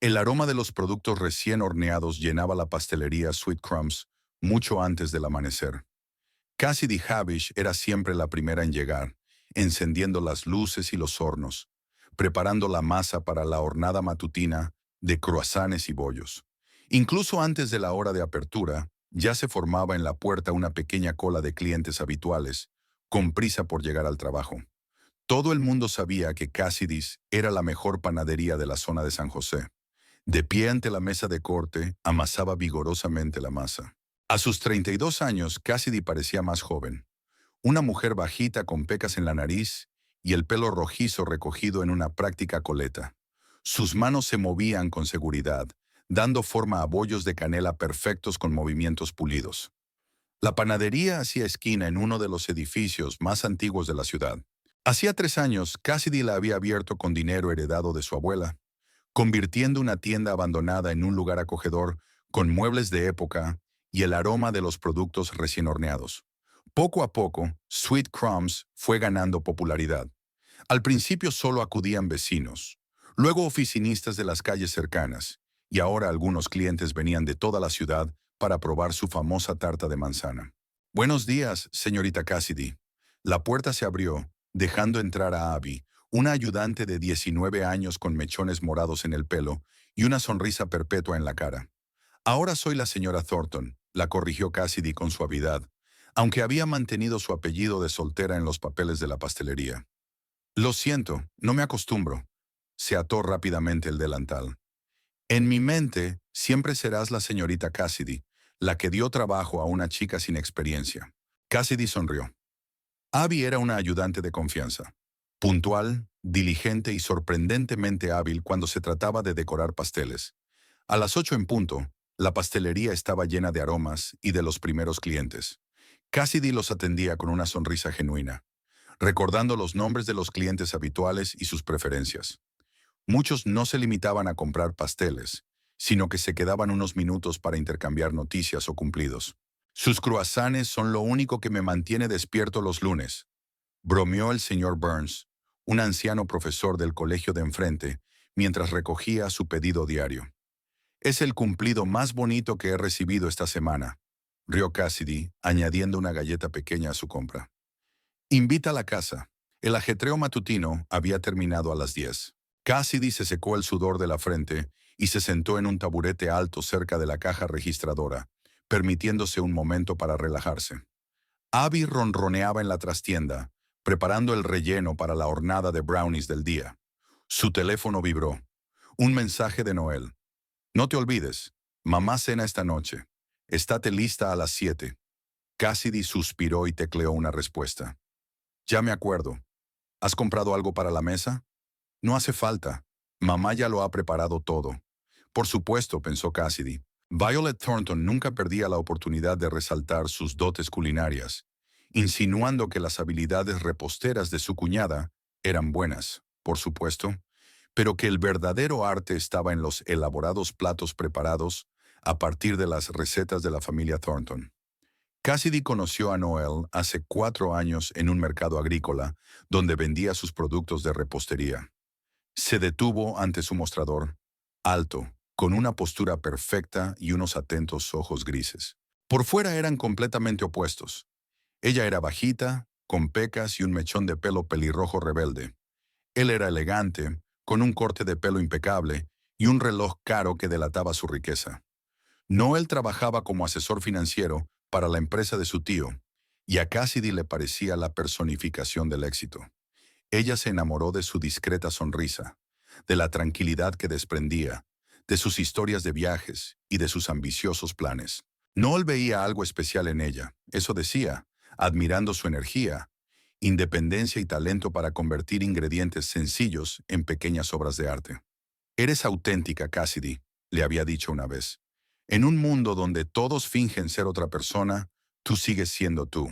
El aroma de los productos recién horneados llenaba la pastelería Sweet Crumbs mucho antes del amanecer. Cassidy Havish era siempre la primera en llegar, encendiendo las luces y los hornos, preparando la masa para la hornada matutina de croissants y bollos. Incluso antes de la hora de apertura, ya se formaba en la puerta una pequeña cola de clientes habituales, con prisa por llegar al trabajo. Todo el mundo sabía que Cassidy's era la mejor panadería de la zona de San José. De pie ante la mesa de corte, amasaba vigorosamente la masa. A sus 32 años, Cassidy parecía más joven. Una mujer bajita con pecas en la nariz y el pelo rojizo recogido en una práctica coleta. Sus manos se movían con seguridad, dando forma a bollos de canela perfectos con movimientos pulidos. La panadería hacía esquina en uno de los edificios más antiguos de la ciudad. Hacía 3 años, Cassidy la había abierto con dinero heredado de su abuela, convirtiendo una tienda abandonada en un lugar acogedor con muebles de época y el aroma de los productos recién horneados. Poco a poco, Sweet Crumbs fue ganando popularidad. Al principio solo acudían vecinos, luego oficinistas de las calles cercanas, y ahora algunos clientes venían de toda la ciudad para probar su famosa tarta de manzana. Buenos días, señorita Cassidy. La puerta se abrió, dejando entrar a Abby, una ayudante de 19 años con mechones morados en el pelo y una sonrisa perpetua en la cara. Ahora soy la señora Thornton, la corrigió Cassidy con suavidad, aunque había mantenido su apellido de soltera en los papeles de la pastelería. Lo siento, no me acostumbro. Se ató rápidamente el delantal. En mi mente, siempre serás la señorita Cassidy, la que dio trabajo a una chica sin experiencia. Cassidy sonrió. Abby era una ayudante de confianza. Puntual, diligente y sorprendentemente hábil cuando se trataba de decorar pasteles. A las 8 en punto, la pastelería estaba llena de aromas y de los primeros clientes. Cassidy los atendía con una sonrisa genuina, recordando los nombres de los clientes habituales y sus preferencias. Muchos no se limitaban a comprar pasteles, sino que se quedaban unos minutos para intercambiar noticias o cumplidos. Sus croissants son lo único que me mantiene despierto los lunes, bromeó el señor Burns, un anciano profesor del colegio de enfrente, mientras recogía su pedido diario. Es el cumplido más bonito que he recibido esta semana, rió Cassidy, añadiendo una galleta pequeña a su compra. Invita a la casa. El ajetreo matutino había terminado a las 10. Cassidy se secó el sudor de la frente y se sentó en un taburete alto cerca de la caja registradora, permitiéndose un momento para relajarse. Abby ronroneaba en la trastienda, preparando el relleno para la hornada de brownies del día. Su teléfono vibró. Un mensaje de Noel. No te olvides, mamá cena esta noche. Estate lista a las 7. Cassidy suspiró y tecleó una respuesta. Ya me acuerdo. ¿Has comprado algo para la mesa? No hace falta. Mamá ya lo ha preparado todo. Por supuesto, pensó Cassidy. Violet Thornton nunca perdía la oportunidad de resaltar sus dotes culinarias, insinuando que las habilidades reposteras de su cuñada eran buenas, por supuesto, pero que el verdadero arte estaba en los elaborados platos preparados a partir de las recetas de la familia Thornton. Cassidy conoció a Noel hace 4 años en un mercado agrícola donde vendía sus productos de repostería. Se detuvo ante su mostrador, alto, con una postura perfecta y unos atentos ojos grises. Por fuera eran completamente opuestos. Ella era bajita, con pecas y un mechón de pelo pelirrojo rebelde. Él era elegante, con un corte de pelo impecable y un reloj caro que delataba su riqueza. Noel trabajaba como asesor financiero para la empresa de su tío, y a Cassidy le parecía la personificación del éxito. Ella se enamoró de su discreta sonrisa, de la tranquilidad que desprendía, de sus historias de viajes y de sus ambiciosos planes. Noel veía algo especial en ella, eso decía, admirando su energía, independencia y talento para convertir ingredientes sencillos en pequeñas obras de arte. Eres auténtica, Cassidy, le había dicho una vez. En un mundo donde todos fingen ser otra persona, tú sigues siendo tú.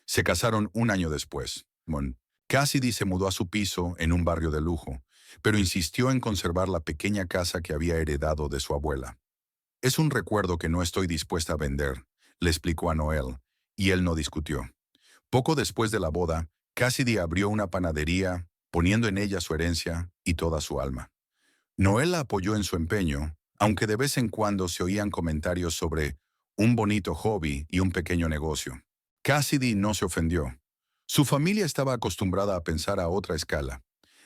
Se casaron un año después. Cassidy se mudó a su piso en un barrio de lujo, pero insistió en conservar la pequeña casa que había heredado de su abuela. Es un recuerdo que no estoy dispuesta a vender, le explicó a Noel, y él no discutió. Poco después de la boda, Cassidy abrió una panadería, poniendo en ella su herencia y toda su alma. Noel la apoyó en su empeño, aunque de vez en cuando se oían comentarios sobre un bonito hobby y un pequeño negocio. Cassidy no se ofendió. Su familia estaba acostumbrada a pensar a otra escala.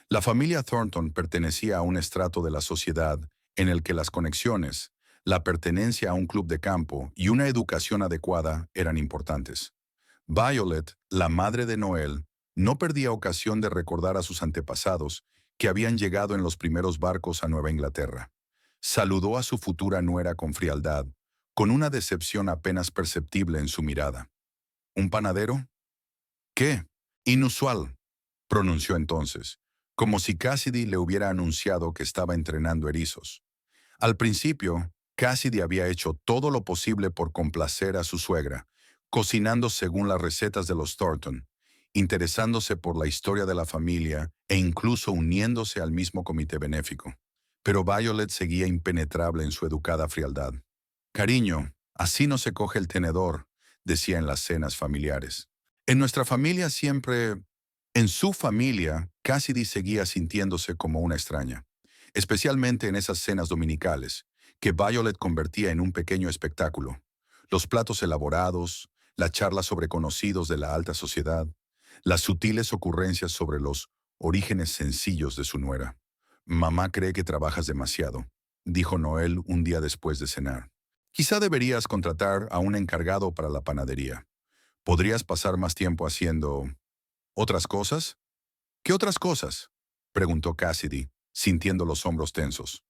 La familia Thornton pertenecía a un estrato de la sociedad en el que las conexiones, la pertenencia a un club de campo y una educación adecuada eran importantes. Violet, la madre de Noel, no perdía ocasión de recordar a sus antepasados que habían llegado en los primeros barcos a Nueva Inglaterra. Saludó a su futura nuera con frialdad, con una decepción apenas perceptible en su mirada. ¿Un panadero? ¿Qué? Inusual, pronunció entonces, como si Cassidy le hubiera anunciado que estaba entrenando erizos. Al principio, Cassidy había hecho todo lo posible por complacer a su suegra, cocinando según las recetas de los Thornton, interesándose por la historia de la familia e incluso uniéndose al mismo comité benéfico. Pero Violet seguía impenetrable en su educada frialdad. Cariño, así no se coge el tenedor, decía en las cenas familiares. En nuestra familia siempre... En su familia, Cassidy seguía sintiéndose como una extraña, especialmente en esas cenas dominicales, que Violet convertía en un pequeño espectáculo. Los platos elaborados, la charla sobre conocidos de la alta sociedad, las sutiles ocurrencias sobre los orígenes sencillos de su nuera. Mamá cree que trabajas demasiado, dijo Noel un día después de cenar. Quizá deberías contratar a un encargado para la panadería. Podrías pasar más tiempo haciendo... ¿Otras cosas? ¿Qué otras cosas? Preguntó Cassidy, sintiendo los hombros tensos.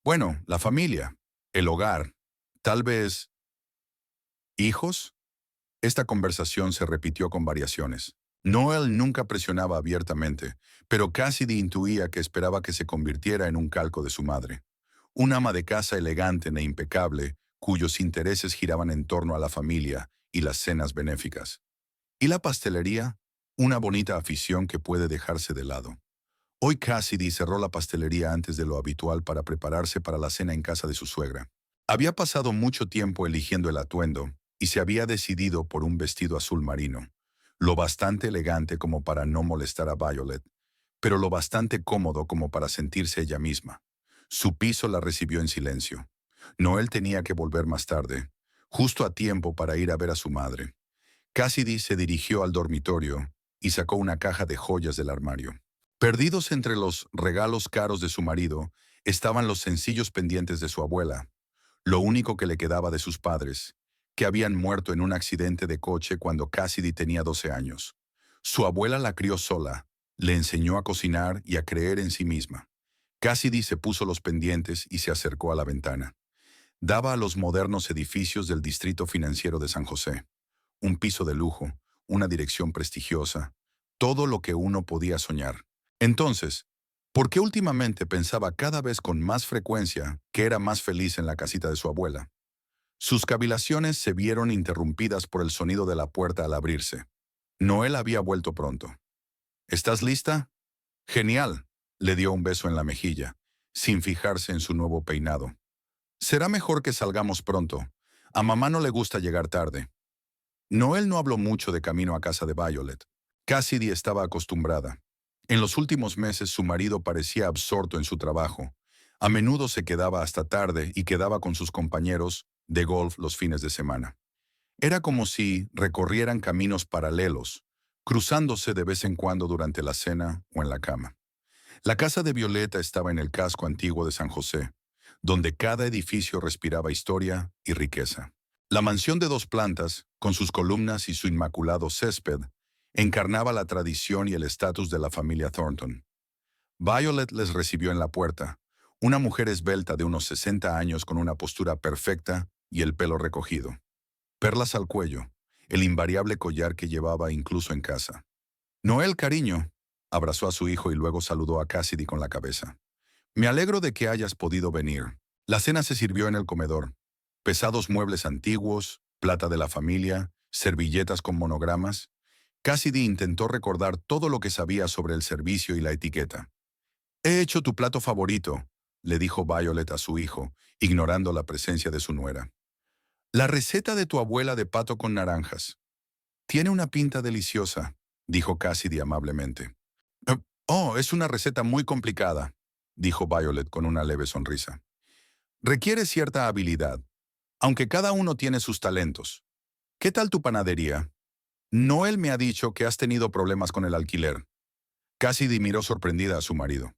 Bueno, la familia, el hogar, tal vez... ¿Hijos? Esta conversación se repitió con variaciones. Noel nunca presionaba abiertamente, pero Cassidy intuía que esperaba que se convirtiera en un calco de su madre. Un ama de casa elegante e impecable, cuyos intereses giraban en torno a la familia y las cenas benéficas. ¿Y la pastelería? Una bonita afición que puede dejarse de lado. Hoy Cassidy cerró la pastelería antes de lo habitual para prepararse para la cena en casa de su suegra. Había pasado mucho tiempo eligiendo el atuendo y se había decidido por un vestido azul marino, lo bastante elegante como para no molestar a Violet, pero lo bastante cómodo como para sentirse ella misma. Su piso la recibió en silencio. Noel tenía que volver más tarde, justo a tiempo para ir a ver a su madre. Cassidy se dirigió al dormitorio y sacó una caja de joyas del armario. Perdidos entre los regalos caros de su marido estaban los sencillos pendientes de su abuela, lo único que le quedaba de sus padres, que habían muerto en un accidente de coche cuando Cassidy tenía 12 años. Su abuela la crió sola, le enseñó a cocinar y a creer en sí misma. Cassidy se puso los pendientes y se acercó a la ventana. Daba a los modernos edificios del distrito financiero de San José. Un piso de lujo, una dirección prestigiosa, todo lo que uno podía soñar. Entonces, ¿por qué últimamente pensaba cada vez con más frecuencia que era más feliz en la casita de su abuela? Sus cavilaciones se vieron interrumpidas por el sonido de la puerta al abrirse. Noel había vuelto pronto. ¿Estás lista? Genial, le dio un beso en la mejilla, sin fijarse en su nuevo peinado. Será mejor que salgamos pronto. A mamá no le gusta llegar tarde. Noel no habló mucho de camino a casa de Violet. Cassidy estaba acostumbrada. En los últimos meses su marido parecía absorto en su trabajo. A menudo se quedaba hasta tarde y quedaba con sus compañeros de golf los fines de semana. Era como si recorrieran caminos paralelos, cruzándose de vez en cuando durante la cena o en la cama. La casa de Violeta estaba en el casco antiguo de San José, donde cada edificio respiraba historia y riqueza. La mansión de 2 plantas, con sus columnas y su inmaculado césped, encarnaba la tradición y el estatus de la familia Thornton. Violet les recibió en la puerta, una mujer esbelta de unos 60 años con una postura perfecta y el pelo recogido. Perlas al cuello, el invariable collar que llevaba incluso en casa. Noel, cariño, abrazó a su hijo y luego saludó a Cassidy con la cabeza. Me alegro de que hayas podido venir. La cena se sirvió en el comedor. Pesados muebles antiguos, plata de la familia, servilletas con monogramas. Cassidy intentó recordar todo lo que sabía sobre el servicio y la etiqueta. He hecho tu plato favorito, le dijo Violet a su hijo, ignorando la presencia de su nuera. La receta de tu abuela de pato con naranjas. Tiene una pinta deliciosa, dijo Cassidy amablemente. Oh, es una receta muy complicada, dijo Violet con una leve sonrisa. Requiere cierta habilidad, aunque cada uno tiene sus talentos. ¿Qué tal tu panadería? Noel me ha dicho que has tenido problemas con el alquiler. Cassidy miró sorprendida a su marido.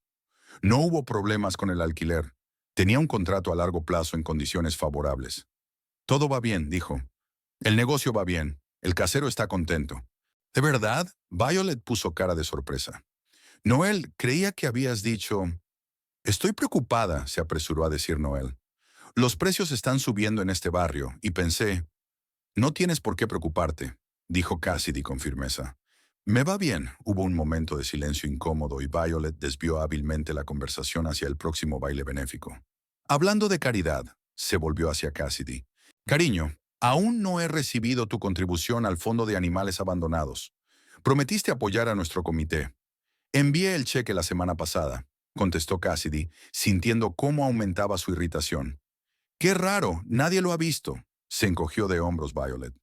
No hubo problemas con el alquiler. Tenía un contrato a largo plazo en condiciones favorables. Todo va bien, dijo. El negocio va bien. El casero está contento. ¿De verdad? Violet puso cara de sorpresa. Noel, creía que habías dicho... Estoy preocupada, se apresuró a decir Noel. Los precios están subiendo en este barrio, y pensé, no tienes por qué preocuparte, dijo Cassidy con firmeza. Me va bien. Hubo un momento de silencio incómodo y Violet desvió hábilmente la conversación hacia el próximo baile benéfico. Hablando de caridad, se volvió hacia Cassidy. Cariño, aún no he recibido tu contribución al Fondo de Animales Abandonados. Prometiste apoyar a nuestro comité. Envié el cheque la semana pasada, contestó Cassidy, sintiendo cómo aumentaba su irritación. Qué raro, nadie lo ha visto. Se encogió de hombros Violet.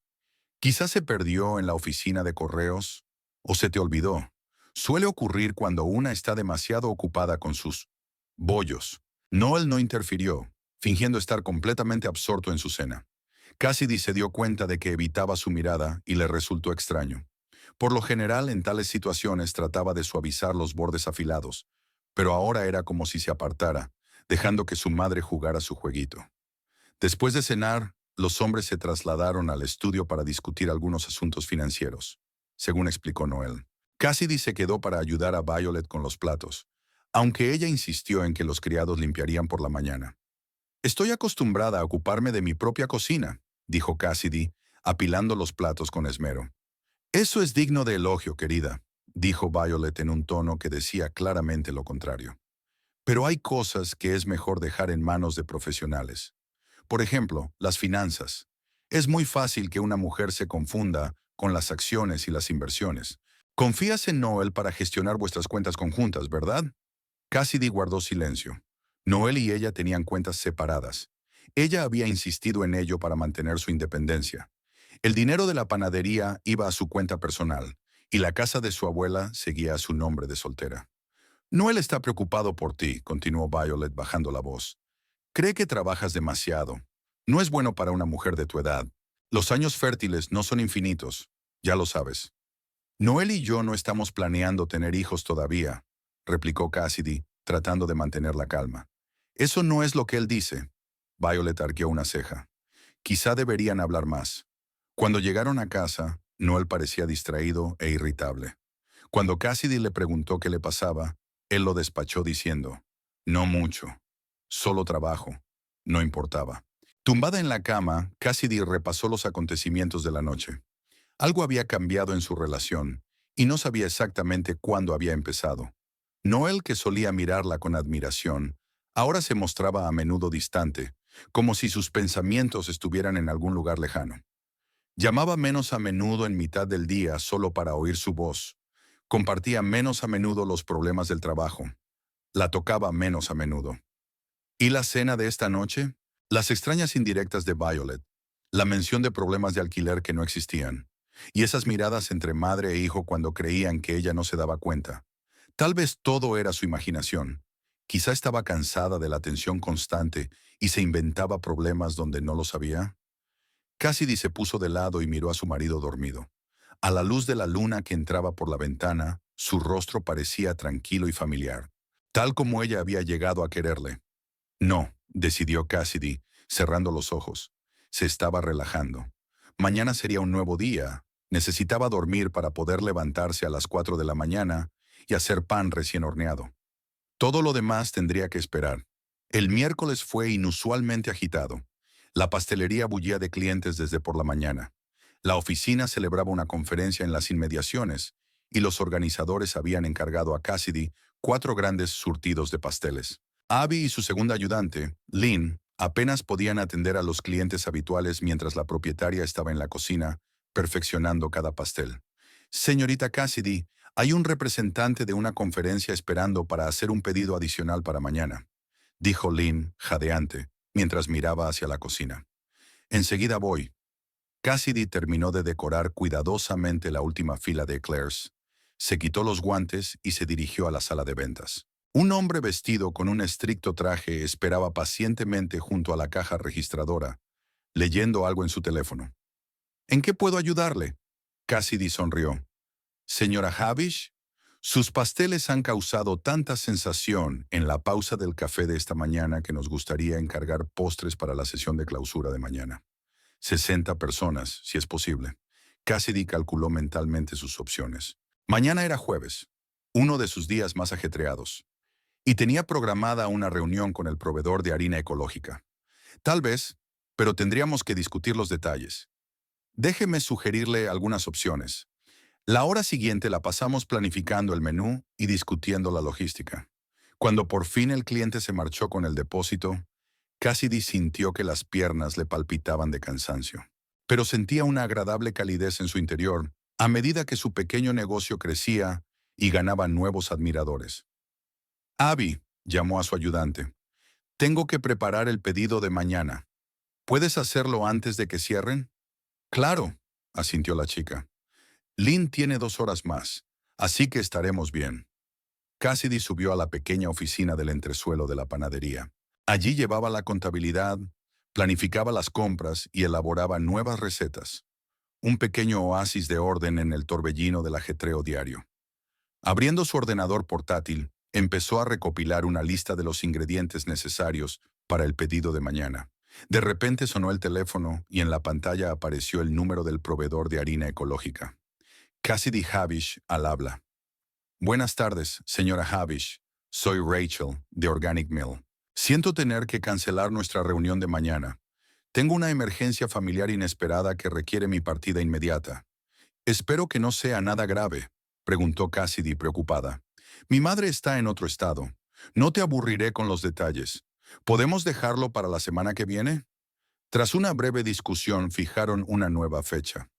Quizás se perdió en la oficina de correos o se te olvidó. Suele ocurrir cuando una está demasiado ocupada con sus bollos. Noel no interfirió, fingiendo estar completamente absorto en su cena. Cassidy se dio cuenta de que evitaba su mirada y le resultó extraño. Por lo general, en tales situaciones trataba de suavizar los bordes afilados, pero ahora era como si se apartara, dejando que su madre jugara su jueguito. Después de cenar, los hombres se trasladaron al estudio para discutir algunos asuntos financieros, según explicó Noel. Cassidy se quedó para ayudar a Violet con los platos, aunque ella insistió en que los criados limpiarían por la mañana. Estoy acostumbrada a ocuparme de mi propia cocina, dijo Cassidy, apilando los platos con esmero. Eso es digno de elogio, querida, dijo Violet en un tono que decía claramente lo contrario. Pero hay cosas que es mejor dejar en manos de profesionales. Por ejemplo, las finanzas. Es muy fácil que una mujer se confunda con las acciones y las inversiones. Confías en Noel para gestionar vuestras cuentas conjuntas, ¿verdad? Cassidy guardó silencio. Noel y ella tenían cuentas separadas. Ella había insistido en ello para mantener su independencia. El dinero de la panadería iba a su cuenta personal, y la casa de su abuela seguía a su nombre de soltera. Noel está preocupado por ti, continuó Violet bajando la voz. Cree que trabajas demasiado. No es bueno para una mujer de tu edad. Los años fértiles no son infinitos, ya lo sabes. Noel y yo no estamos planeando tener hijos todavía, replicó Cassidy, tratando de mantener la calma. Eso no es lo que él dice. Violet arqueó una ceja. Quizá deberían hablar más. Cuando llegaron a casa, Noel parecía distraído e irritable. Cuando Cassidy le preguntó qué le pasaba, él lo despachó diciendo, no mucho, solo trabajo, no importaba. Tumbada en la cama, Cassidy repasó los acontecimientos de la noche. Algo había cambiado en su relación, y no sabía exactamente cuándo había empezado. Noel, que solía mirarla con admiración, ahora se mostraba a menudo distante, como si sus pensamientos estuvieran en algún lugar lejano. Llamaba menos a menudo en mitad del día solo para oír su voz. Compartía menos a menudo los problemas del trabajo. La tocaba menos a menudo. ¿Y la cena de esta noche? Las extrañas indirectas de Violet, la mención de problemas de alquiler que no existían, y esas miradas entre madre e hijo cuando creían que ella no se daba cuenta. Tal vez todo era su imaginación. Quizá estaba cansada de la atención constante y se inventaba problemas donde no los había. Cassidy se puso de lado y miró a su marido dormido. A la luz de la luna que entraba por la ventana, su rostro parecía tranquilo y familiar, tal como ella había llegado a quererle. No, decidió Cassidy, cerrando los ojos. Se estaba relajando. Mañana sería un nuevo día. Necesitaba dormir para poder levantarse a las 4 de la mañana y hacer pan recién horneado. Todo lo demás tendría que esperar. El miércoles fue inusualmente agitado. La pastelería bullía de clientes desde por la mañana. La oficina celebraba una conferencia en las inmediaciones y los organizadores habían encargado a Cassidy 4 grandes surtidos de pasteles. Abby y su segunda ayudante, Lynn, apenas podían atender a los clientes habituales mientras la propietaria estaba en la cocina, perfeccionando cada pastel. Señorita Cassidy, hay un representante de una conferencia esperando para hacer un pedido adicional para mañana, dijo Lynn, jadeante, mientras miraba hacia la cocina. Enseguida voy. Cassidy terminó de decorar cuidadosamente la última fila de eclairs. Se quitó los guantes y se dirigió a la sala de ventas. Un hombre vestido con un estricto traje esperaba pacientemente junto a la caja registradora, leyendo algo en su teléfono. ¿En qué puedo ayudarle? Cassidy sonrió. Señora Havish, sus pasteles han causado tanta sensación en la pausa del café de esta mañana que nos gustaría encargar postres para la sesión de clausura de mañana. 60 personas, si es posible. Cassidy calculó mentalmente sus opciones. Mañana era jueves, uno de sus días más ajetreados, y tenía programada una reunión con el proveedor de harina ecológica. Tal vez, pero tendríamos que discutir los detalles. Déjeme sugerirle algunas opciones. La hora siguiente la pasamos planificando el menú y discutiendo la logística. Cuando por fin el cliente se marchó con el depósito, Cassidy sintió que las piernas le palpitaban de cansancio. Pero sentía una agradable calidez en su interior a medida que su pequeño negocio crecía y ganaba nuevos admiradores. Abby, llamó a su ayudante, tengo que preparar el pedido de mañana. ¿Puedes hacerlo antes de que cierren? Claro, asintió la chica. Lynn tiene 2 horas más, así que estaremos bien. Cassidy subió a la pequeña oficina del entresuelo de la panadería. Allí llevaba la contabilidad, planificaba las compras y elaboraba nuevas recetas. Un pequeño oasis de orden en el torbellino del ajetreo diario. Abriendo su ordenador portátil, empezó a recopilar una lista de los ingredientes necesarios para el pedido de mañana. De repente sonó el teléfono y en la pantalla apareció el número del proveedor de harina ecológica. Cassidy Havish al habla. Buenas tardes, señora Havish. Soy Rachel, de Organic Mill. Siento tener que cancelar nuestra reunión de mañana. Tengo una emergencia familiar inesperada que requiere mi partida inmediata. Espero que no sea nada grave, preguntó Cassidy preocupada. Mi madre está en otro estado. No te aburriré con los detalles. ¿Podemos dejarlo para la semana que viene? Tras una breve discusión, fijaron una nueva fecha.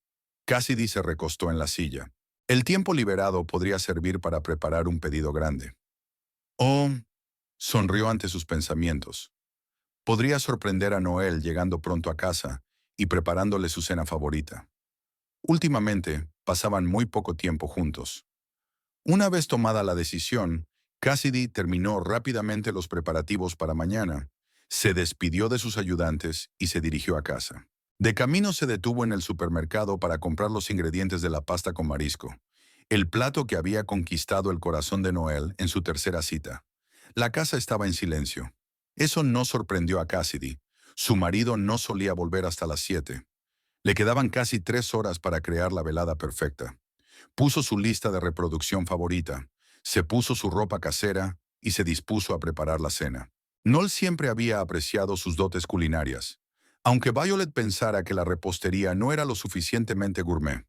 Cassidy se recostó en la silla. El tiempo liberado podría servir para preparar un pedido grande. Oh, sonrió ante sus pensamientos. Podría sorprender a Noel llegando pronto a casa y preparándole su cena favorita. Últimamente, pasaban muy poco tiempo juntos. Una vez tomada la decisión, Cassidy terminó rápidamente los preparativos para mañana, se despidió de sus ayudantes y se dirigió a casa. De camino se detuvo en el supermercado para comprar los ingredientes de la pasta con marisco, el plato que había conquistado el corazón de Noel en su tercera cita. La casa estaba en silencio. Eso no sorprendió a Cassidy. Su marido no solía volver hasta las 7. Le quedaban casi 3 horas para crear la velada perfecta. Puso su lista de reproducción favorita, se puso su ropa casera y se dispuso a preparar la cena. Noel siempre había apreciado sus dotes culinarias, aunque Violet pensara que la repostería no era lo suficientemente gourmet.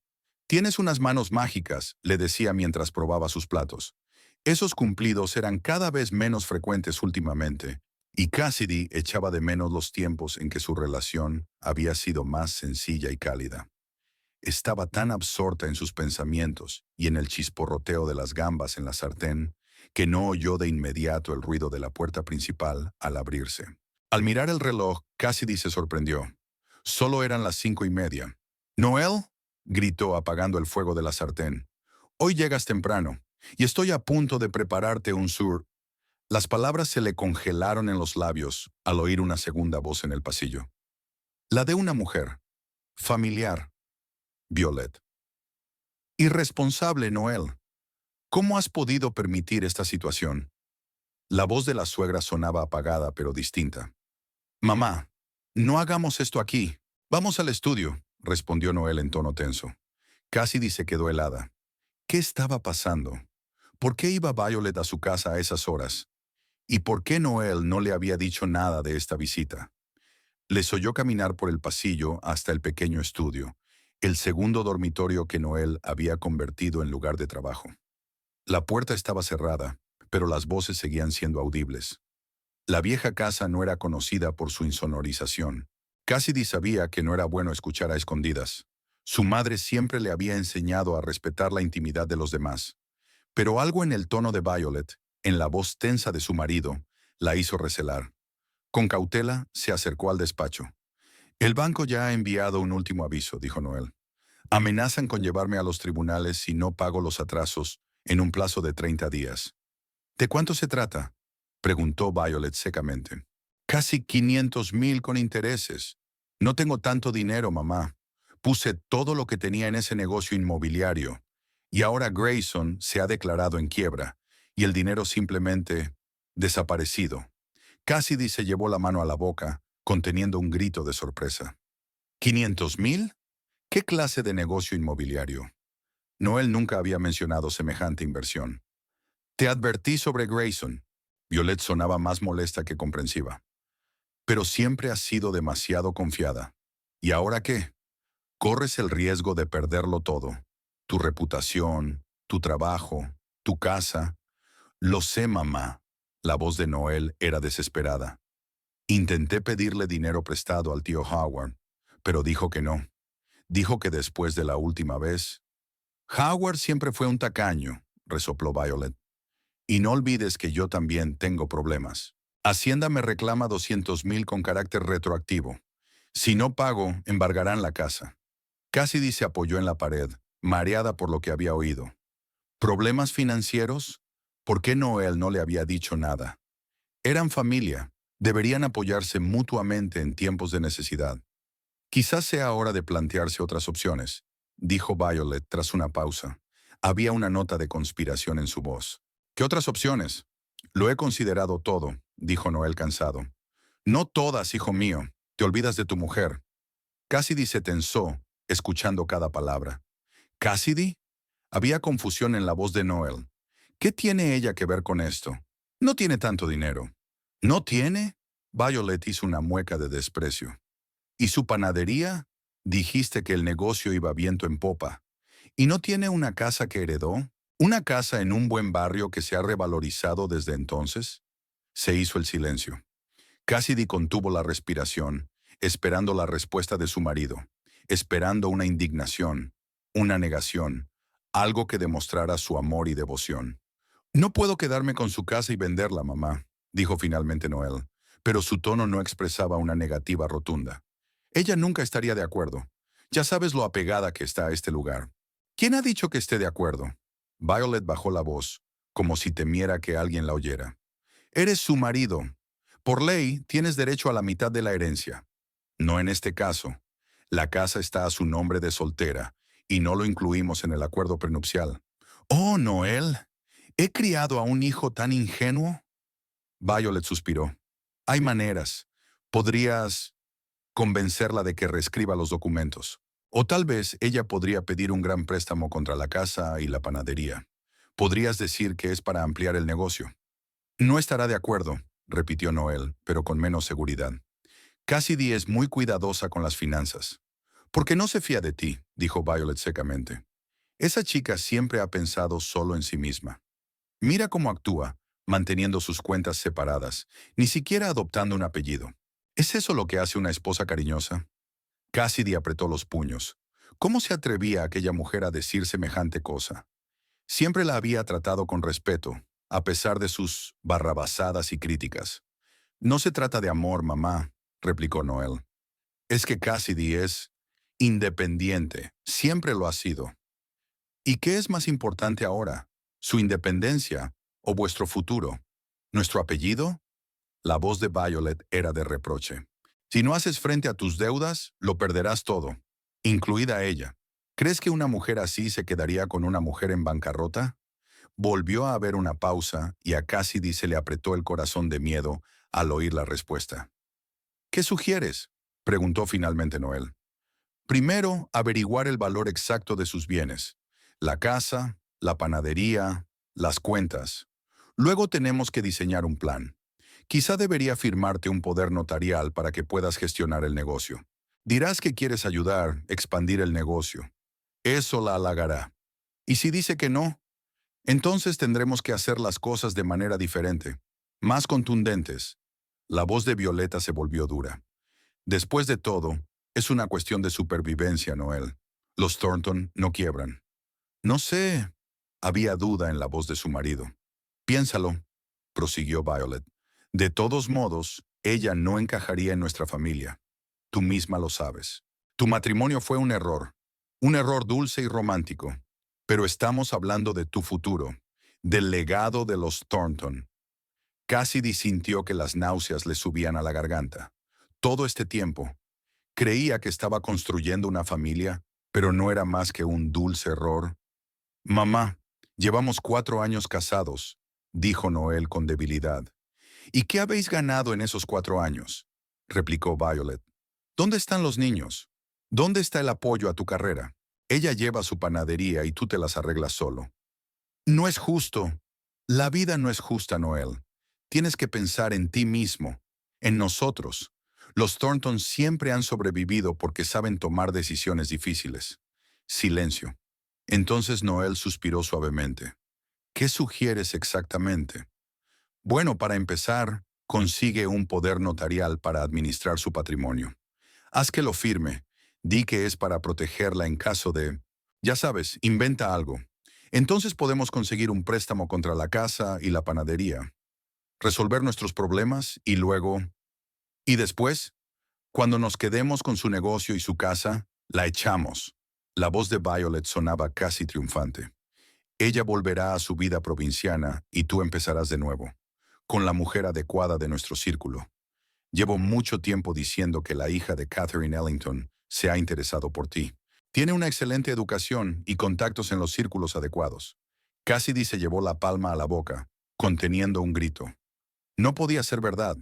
Tienes unas manos mágicas, le decía mientras probaba sus platos. Esos cumplidos eran cada vez menos frecuentes últimamente, y Cassidy echaba de menos los tiempos en que su relación había sido más sencilla y cálida. Estaba tan absorta en sus pensamientos y en el chisporroteo de las gambas en la sartén que no oyó de inmediato el ruido de la puerta principal al abrirse. Al mirar el reloj, Cassidy se sorprendió. Solo eran las 5:30. «¿Noel?», gritó apagando el fuego de la sartén. «Hoy llegas temprano, y estoy a punto de prepararte un sur». Las palabras se le congelaron en los labios al oír una segunda voz en el pasillo. La de una mujer. Familiar. Violet. «Irresponsable, Noel. ¿Cómo has podido permitir esta situación?». La voz de la suegra sonaba apagada pero distinta. «Mamá, no hagamos esto aquí. Vamos al estudio», respondió Noel en tono tenso. Cassidy se quedó helada. ¿Qué estaba pasando? ¿Por qué iba Violet a su casa a esas horas? ¿Y por qué Noel no le había dicho nada de esta visita? Les oyó caminar por el pasillo hasta el pequeño estudio, el segundo dormitorio que Noel había convertido en lugar de trabajo. La puerta estaba cerrada, pero las voces seguían siendo audibles. La vieja casa no era conocida por su insonorización. Cassidy sabía que no era bueno escuchar a escondidas. Su madre siempre le había enseñado a respetar la intimidad de los demás. Pero algo en el tono de Violet, en la voz tensa de su marido, la hizo recelar. Con cautela, se acercó al despacho. «El banco ya ha enviado un último aviso», dijo Noel. «Amenazan con llevarme a los tribunales si no pago los atrasos en un plazo de 30 días. ¿De cuánto se trata? Preguntó Violet secamente. Casi 500,000 con intereses. No tengo tanto dinero, mamá. Puse todo lo que tenía en ese negocio inmobiliario. Y ahora Grayson se ha declarado en quiebra. Y el dinero simplemente desaparecido. Cassidy se llevó la mano a la boca, conteniendo un grito de sorpresa. ¿500,000? ¿Qué clase de negocio inmobiliario? Noel nunca había mencionado semejante inversión. Te advertí sobre Grayson. Violet sonaba más molesta que comprensiva. Pero siempre has sido demasiado confiada. ¿Y ahora qué? Corres el riesgo de perderlo todo. Tu reputación, tu trabajo, tu casa. Lo sé, mamá. La voz de Noel era desesperada. Intenté pedirle dinero prestado al tío Howard, pero dijo que no. Dijo que después de la última vez. Howard siempre fue un tacaño, resopló Violet. Y no olvides que yo también tengo problemas. Hacienda me reclama 200,000 con carácter retroactivo. Si no pago, embargarán la casa. Cassidy se apoyó en la pared, mareada por lo que había oído. ¿Problemas financieros? ¿Por qué Noel no le había dicho nada? Eran familia. Deberían apoyarse mutuamente en tiempos de necesidad. Quizás sea hora de plantearse otras opciones, dijo Violet tras una pausa. Había una nota de conspiración en su voz. ¿Qué otras opciones? Lo he considerado todo, dijo Noel cansado. No todas, hijo mío. Te olvidas de tu mujer. Cassidy se tensó, escuchando cada palabra. ¿Cassidy? Había confusión en la voz de Noel. ¿Qué tiene ella que ver con esto? No tiene tanto dinero. ¿No tiene? Violet hizo una mueca de desprecio. ¿Y su panadería? Dijiste que el negocio iba viento en popa. ¿Y no tiene una casa que heredó? ¿Una casa en un buen barrio que se ha revalorizado desde entonces? Se hizo el silencio. Cassidy contuvo la respiración, esperando la respuesta de su marido, esperando una indignación, una negación, algo que demostrara su amor y devoción. No puedo quedarme con su casa y venderla, mamá, dijo finalmente Noel, pero su tono no expresaba una negativa rotunda. Ella nunca estaría de acuerdo. Ya sabes lo apegada que está a este lugar. ¿Quién ha dicho que esté de acuerdo? Violet bajó la voz, como si temiera que alguien la oyera. Eres su marido. Por ley, tienes derecho a la mitad de la herencia. No en este caso. La casa está a su nombre de soltera, y no lo incluimos en el acuerdo prenupcial. Oh, Noel, ¿he criado a un hijo tan ingenuo? Violet suspiró. Hay maneras. Podrías convencerla de que reescriba los documentos. O tal vez ella podría pedir un gran préstamo contra la casa y la panadería. Podrías decir que es para ampliar el negocio. No estará de acuerdo, repitió Noel, pero con menos seguridad. Cassidy es muy cuidadosa con las finanzas. Porque no se fía de ti, dijo Violet secamente. Esa chica siempre ha pensado solo en sí misma. Mira cómo actúa, manteniendo sus cuentas separadas, ni siquiera adoptando un apellido. ¿Es eso lo que hace una esposa cariñosa? Cassidy apretó los puños. ¿Cómo se atrevía aquella mujer a decir semejante cosa? Siempre la había tratado con respeto, a pesar de sus barrabasadas y críticas. No se trata de amor, mamá, replicó Noel. Es que Cassidy es independiente, siempre lo ha sido. ¿Y qué es más importante ahora? ¿Su independencia o vuestro futuro? ¿Nuestro apellido? La voz de Violet era de reproche. Si no haces frente a tus deudas, lo perderás todo, incluida ella. ¿Crees que una mujer así se quedaría con una mujer en bancarrota? Volvió a haber una pausa y a Cassidy se le apretó el corazón de miedo al oír la respuesta. ¿Qué sugieres? Preguntó finalmente Noel. Primero, averiguar el valor exacto de sus bienes. La casa, la panadería, las cuentas. Luego tenemos que diseñar un plan. Quizá debería firmarte un poder notarial para que puedas gestionar el negocio. Dirás que quieres ayudar, expandir el negocio. Eso la halagará. Y si dice que no, entonces tendremos que hacer las cosas de manera diferente, más contundentes. La voz de Violeta se volvió dura. Después de todo, es una cuestión de supervivencia, Noel. Los Thornton no quiebran. No sé. Había duda en la voz de su marido. Piénsalo, prosiguió Violet. De todos modos, ella no encajaría en nuestra familia. Tú misma lo sabes. Tu matrimonio fue un error dulce y romántico. Pero estamos hablando de tu futuro, del legado de los Thornton. Cassidy sintió que las náuseas le subían a la garganta. Todo este tiempo, creía que estaba construyendo una familia, pero no era más que un dulce error. Mamá, llevamos 4 años casados, dijo Noel con debilidad. ¿Y qué habéis ganado en esos 4 años? Replicó Violet. ¿Dónde están los niños? ¿Dónde está el apoyo a tu carrera? Ella lleva su panadería y tú te las arreglas solo. No es justo. La vida no es justa, Noel. Tienes que pensar en ti mismo, en nosotros. Los Thornton siempre han sobrevivido porque saben tomar decisiones difíciles. Silencio. Entonces Noel suspiró suavemente. ¿Qué sugieres exactamente? Bueno, para empezar, consigue un poder notarial para administrar su patrimonio. Haz que lo firme. Di que es para protegerla en caso de... Ya sabes, inventa algo. Entonces podemos conseguir un préstamo contra la casa y la panadería, resolver nuestros problemas y luego... Y después, cuando nos quedemos con su negocio y su casa, la echamos. La voz de Violet sonaba casi triunfante. Ella volverá a su vida provinciana y tú empezarás de nuevo, con la mujer adecuada de nuestro círculo. Llevo mucho tiempo diciendo que la hija de Catherine Ellington se ha interesado por ti. Tiene una excelente educación y contactos en los círculos adecuados. Cassidy se llevó la palma a la boca, conteniendo un grito. No podía ser verdad.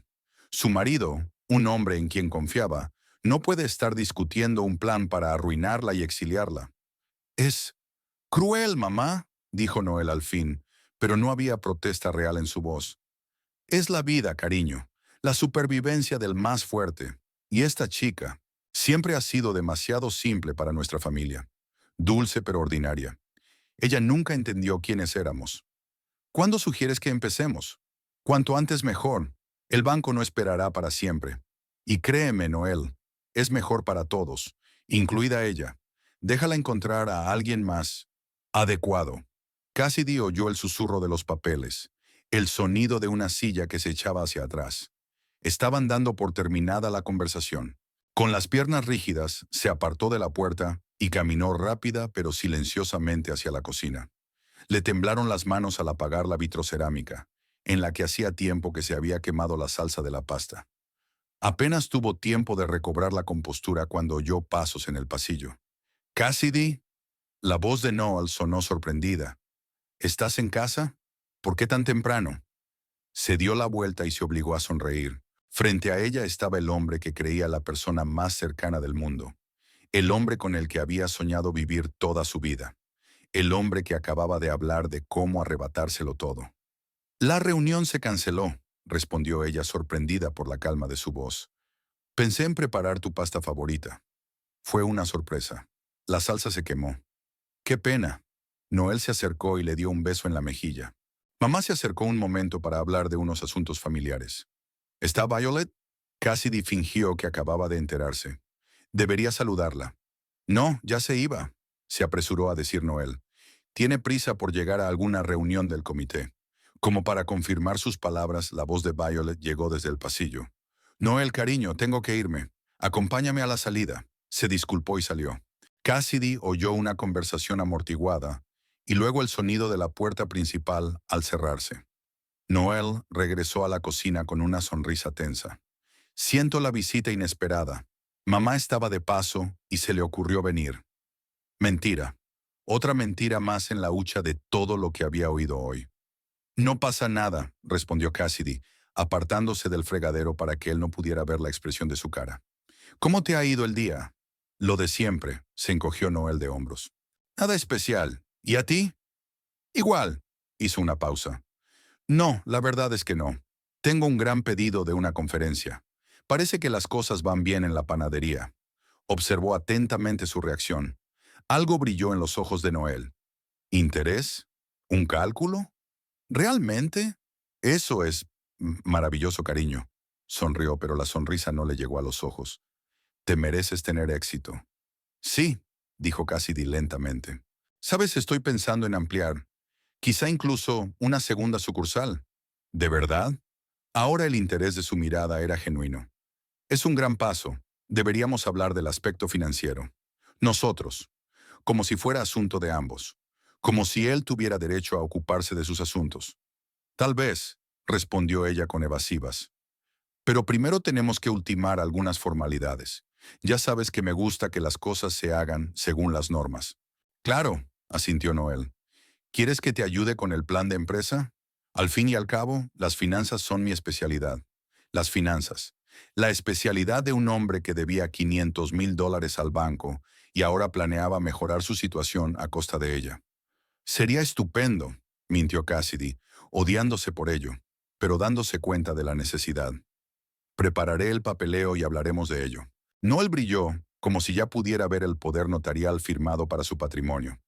Su marido, un hombre en quien confiaba, no puede estar discutiendo un plan para arruinarla y exiliarla. Es cruel, mamá, dijo Noel al fin, pero no había protesta real en su voz. Es la vida, cariño, la supervivencia del más fuerte. Y esta chica siempre ha sido demasiado simple para nuestra familia. Dulce pero ordinaria. Ella nunca entendió quiénes éramos. ¿Cuándo sugieres que empecemos? Cuanto antes mejor. El banco no esperará para siempre. Y créeme, Noel, es mejor para todos, incluida ella. Déjala encontrar a alguien más adecuado. Cassidy oyó el susurro de los papeles, el sonido de una silla que se echaba hacia atrás. Estaban dando por terminada la conversación. Con las piernas rígidas, se apartó de la puerta y caminó rápida pero silenciosamente hacia la cocina. Le temblaron las manos al apagar la vitrocerámica, en la que hacía tiempo que se había quemado la salsa de la pasta. Apenas tuvo tiempo de recobrar la compostura cuando oyó pasos en el pasillo. «Cassidy», la voz de Noel sonó sorprendida. «¿Estás en casa? ¿Por qué tan temprano?» Se dio la vuelta y se obligó a sonreír. Frente a ella estaba el hombre que creía la persona más cercana del mundo, el hombre con el que había soñado vivir toda su vida, el hombre que acababa de hablar de cómo arrebatárselo todo. «La reunión se canceló», respondió ella sorprendida por la calma de su voz. «Pensé en preparar tu pasta favorita. Fue una sorpresa. La salsa se quemó». «Qué pena». Noel se acercó y le dio un beso en la mejilla. Mamá se acercó un momento para hablar de unos asuntos familiares. ¿Está Violet? Cassidy fingió que acababa de enterarse. Debería saludarla. No, ya se iba, se apresuró a decir Noel. Tiene prisa por llegar a alguna reunión del comité. Como para confirmar sus palabras, la voz de Violet llegó desde el pasillo. Noel, cariño, tengo que irme. Acompáñame a la salida. Se disculpó y salió. Cassidy oyó una conversación amortiguada y luego el sonido de la puerta principal al cerrarse. Noel regresó a la cocina con una sonrisa tensa. Siento la visita inesperada. Mamá estaba de paso y se le ocurrió venir. Mentira. Otra mentira más en la hucha de todo lo que había oído hoy. No pasa nada, respondió Cassidy, apartándose del fregadero para que él no pudiera ver la expresión de su cara. ¿Cómo te ha ido el día? Lo de siempre, se encogió Noel de hombros. Nada especial. ¿Y a ti? Igual, hizo una pausa. No, la verdad es que no. Tengo un gran pedido de una conferencia. Parece que las cosas van bien en la panadería. Observó atentamente su reacción. Algo brilló en los ojos de Noel. ¿Interés? ¿Un cálculo? ¿Realmente? Eso es maravilloso, cariño. Sonrió, pero la sonrisa no le llegó a los ojos. Te mereces tener éxito. Sí, dijo Cassidy lentamente. Sabes, estoy pensando en ampliar. Quizá incluso una segunda sucursal. ¿De verdad? Ahora el interés de su mirada era genuino. Es un gran paso. Deberíamos hablar del aspecto financiero. Nosotros, como si fuera asunto de ambos. como si él tuviera derecho a ocuparse de sus asuntos. Tal vez, respondió ella con evasivas. Pero primero tenemos que ultimar algunas formalidades. Ya sabes que me gusta que las cosas se hagan según las normas. Claro, asintió Noel. ¿Quieres que te ayude con el plan de empresa? Al fin y al cabo, las finanzas son mi especialidad. Las finanzas. La especialidad de un hombre que debía $500,000 al banco y ahora planeaba mejorar su situación a costa de ella. Sería estupendo, mintió Cassidy, odiándose por ello, pero dándose cuenta de la necesidad. Prepararé el papeleo y hablaremos de ello. Noel brilló, como si ya pudiera ver el poder notarial firmado para su patrimonio.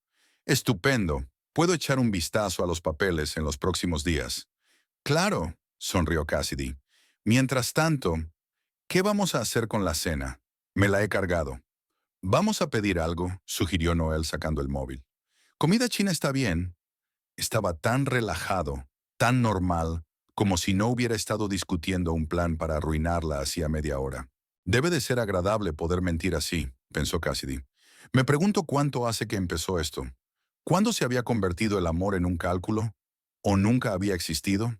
Estupendo. Puedo echar un vistazo a los papeles en los próximos días. Claro, sonrió Cassidy. Mientras tanto, ¿qué vamos a hacer con la cena? Me la he cargado. Vamos a pedir algo, sugirió Noel sacando el móvil. Comida china está bien. Estaba tan relajado, tan normal, como si no hubiera estado discutiendo un plan para arruinarla hacía media hora. Debe de ser agradable poder mentir así, pensó Cassidy. Me pregunto cuánto hace que empezó esto. ¿Cuándo se había convertido el amor en un cálculo? ¿O nunca había existido?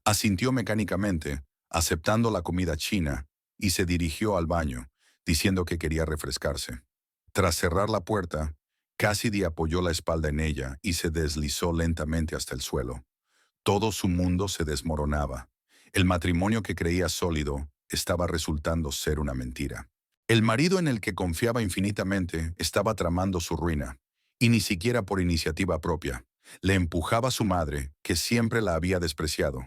Asintió mecánicamente, aceptando la comida china, y se dirigió al baño, diciendo que quería refrescarse. Tras cerrar la puerta, Cassidy apoyó la espalda en ella y se deslizó lentamente hasta el suelo. Todo su mundo se desmoronaba. El matrimonio que creía sólido estaba resultando ser una mentira. El marido en el que confiaba infinitamente estaba tramando su ruina, y ni siquiera por iniciativa propia. Le empujaba a su madre, que siempre la había despreciado.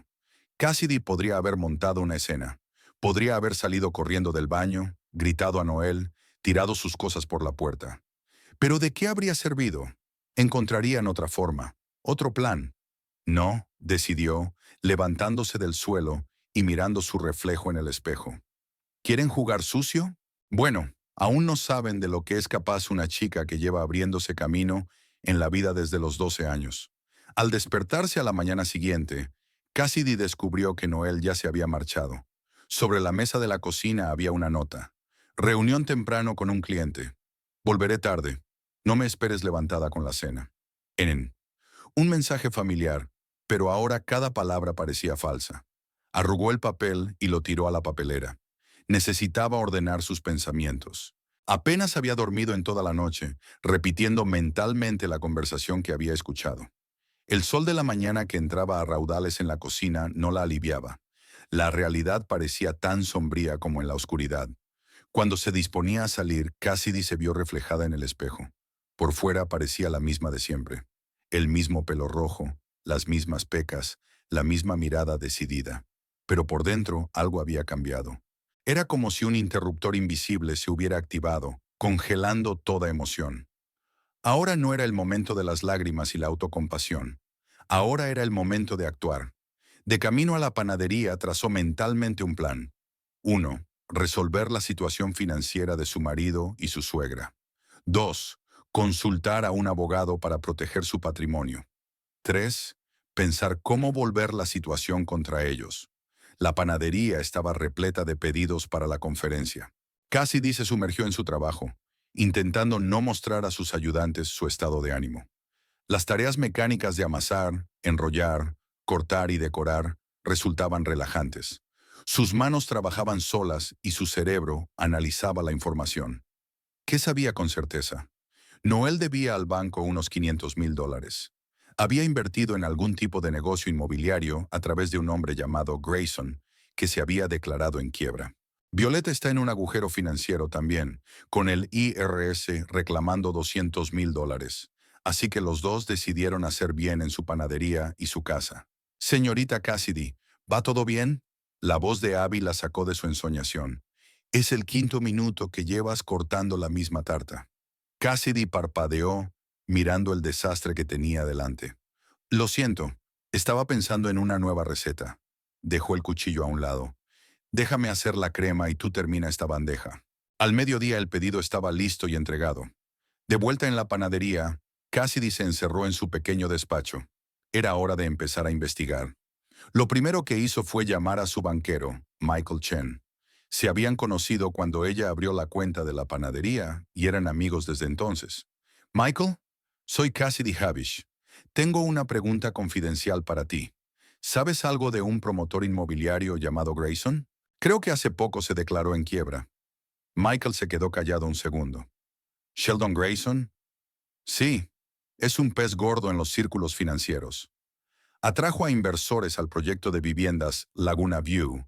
Cassidy podría haber montado una escena. Podría haber salido corriendo del baño, gritado a Noel, tirado sus cosas por la puerta. Pero ¿de qué habría servido? Encontrarían otra forma, otro plan. No, decidió, levantándose del suelo y mirando su reflejo en el espejo. ¿Quieren jugar sucio? Bueno, aún no saben de lo que es capaz una chica que lleva abriéndose camino en la vida desde los 12 años. Al despertarse a la mañana siguiente, Cassidy descubrió que Noel ya se había marchado. Sobre la mesa de la cocina había una nota. Reunión temprano con un cliente. Volveré tarde. No me esperes levantada con la cena. En un mensaje familiar, pero ahora cada palabra parecía falsa. Arrugó el papel y lo tiró a la papelera. Necesitaba ordenar sus pensamientos. Apenas había dormido en toda la noche, repitiendo mentalmente la conversación que había escuchado. El sol de la mañana que entraba a raudales en la cocina no la aliviaba. La realidad parecía tan sombría como en la oscuridad. Cuando se disponía a salir, Cassidy se vio reflejada en el espejo. Por fuera parecía la misma de siempre. El mismo pelo rojo, las mismas pecas, la misma mirada decidida. Pero por dentro algo había cambiado. Era como si un interruptor invisible se hubiera activado, congelando toda emoción. Ahora no era el momento de las lágrimas y la autocompasión. Ahora era el momento de actuar. De camino a la panadería trazó mentalmente un plan. 1. Resolver la situación financiera de su marido y su suegra. 2. Consultar a un abogado para proteger su patrimonio. 3. Pensar cómo volver la situación contra ellos. La panadería estaba repleta de pedidos para la conferencia. Cassidy se sumergió en su trabajo, intentando no mostrar a sus ayudantes su estado de ánimo. Las tareas mecánicas de amasar, enrollar, cortar y decorar resultaban relajantes. Sus manos trabajaban solas y su cerebro analizaba la información. ¿Qué sabía con certeza? Noel debía al banco unos $500,000. Había invertido en algún tipo de negocio inmobiliario a través de un hombre llamado Grayson, que se había declarado en quiebra. Violeta está en un agujero financiero también, con el IRS reclamando $200,000. Así que los dos decidieron hacer bien en su panadería y su casa. Señorita Cassidy, ¿va todo bien? La voz de Abby la sacó de su ensoñación. Es el 5.º minuto que llevas cortando la misma tarta. Cassidy parpadeó, mirando el desastre que tenía delante. Lo siento, estaba pensando en una nueva receta. Dejó el cuchillo a un lado. Déjame hacer la crema y tú termina esta bandeja. Al mediodía el pedido estaba listo y entregado. De vuelta en la panadería, Cassidy se encerró en su pequeño despacho. Era hora de empezar a investigar. Lo primero que hizo fue llamar a su banquero, Michael Chen. Se habían conocido cuando ella abrió la cuenta de la panadería y eran amigos desde entonces. Michael, Soy Cassidy Havish. Tengo una pregunta confidencial para ti. ¿Sabes algo de un promotor inmobiliario llamado Grayson? Creo que hace poco se declaró en quiebra. Michael se quedó callado un segundo. ¿Sheldon Grayson? Sí, es un pez gordo en los círculos financieros. Atrajo a inversores al proyecto de viviendas Laguna View,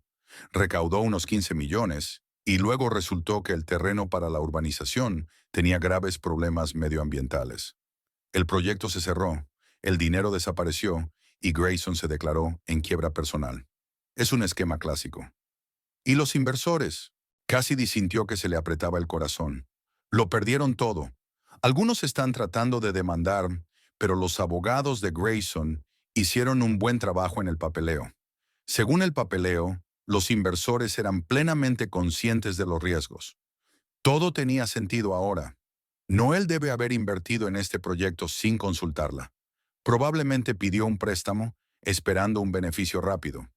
recaudó unos 15 millones y luego resultó que el terreno para la urbanización tenía graves problemas medioambientales. El proyecto se cerró, el dinero desapareció y Grayson se declaró en quiebra personal. Es un esquema clásico. ¿Y los inversores? Cassidy sintió que se le apretaba el corazón. Lo perdieron todo. Algunos están tratando de demandar, pero los abogados de Grayson hicieron un buen trabajo en el papeleo. Según el papeleo, los inversores eran plenamente conscientes de los riesgos. Todo tenía sentido ahora. Noel debe haber invertido en este proyecto sin consultarla. Probablemente pidió un préstamo, esperando un beneficio rápido.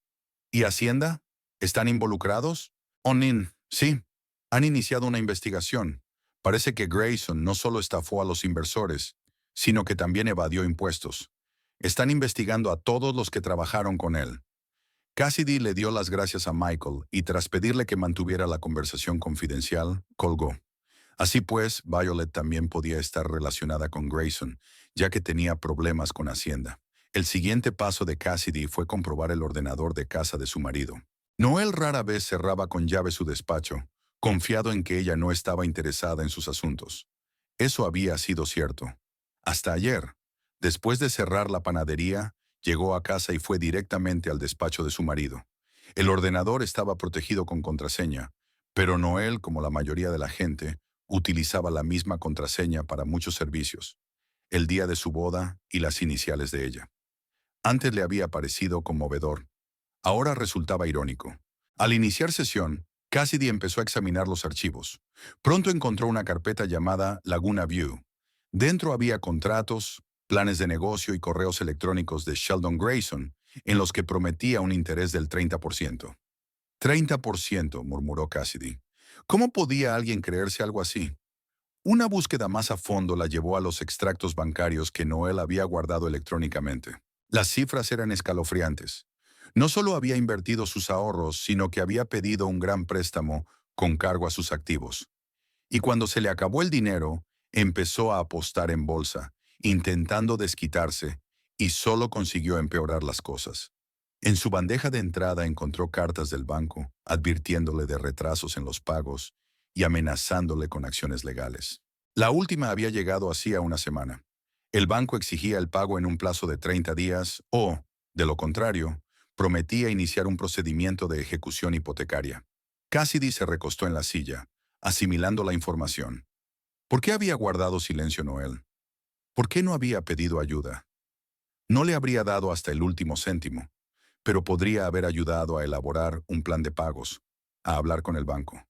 ¿Y Hacienda? ¿Están involucrados? Onin, sí. Han iniciado una investigación. Parece que Grayson no solo estafó a los inversores, sino que también evadió impuestos. Están investigando a todos los que trabajaron con él. Cassidy le dio las gracias a Michael y tras pedirle que mantuviera la conversación confidencial, colgó. Así pues, Violet también podía estar relacionada con Grayson, ya que tenía problemas con Hacienda. El siguiente paso de Cassidy fue comprobar el ordenador de casa de su marido. Noel rara vez cerraba con llave su despacho, confiado en que ella no estaba interesada en sus asuntos. Eso había sido cierto. Hasta ayer, después de cerrar la panadería, llegó a casa y fue directamente al despacho de su marido. El ordenador estaba protegido con contraseña, pero Noel, como la mayoría de la gente, utilizaba la misma contraseña para muchos servicios, el día de su boda y las iniciales de ella. Antes le había parecido conmovedor. Ahora resultaba irónico. Al iniciar sesión, Cassidy empezó a examinar los archivos. Pronto encontró una carpeta llamada Laguna View. Dentro había contratos, planes de negocio y correos electrónicos de Sheldon Grayson, en los que prometía un interés del 30%. 30%, murmuró Cassidy. ¿Cómo podía alguien creerse algo así? Una búsqueda más a fondo la llevó a los extractos bancarios que Noel había guardado electrónicamente. Las cifras eran escalofriantes. No solo había invertido sus ahorros, sino que había pedido un gran préstamo con cargo a sus activos. Y cuando se le acabó el dinero, empezó a apostar en bolsa, intentando desquitarse, y solo consiguió empeorar las cosas. En su bandeja de entrada encontró cartas del banco, advirtiéndole de retrasos en los pagos y amenazándole con acciones legales. La última había llegado hacía una semana. El banco exigía el pago en un plazo de 30 días o, de lo contrario, prometía iniciar un procedimiento de ejecución hipotecaria. Cassidy se recostó en la silla, asimilando la información. ¿Por qué había guardado silencio Noel? ¿Por qué no había pedido ayuda? No le habría dado hasta el último céntimo, pero podría haber ayudado a elaborar un plan de pagos, a hablar con el banco.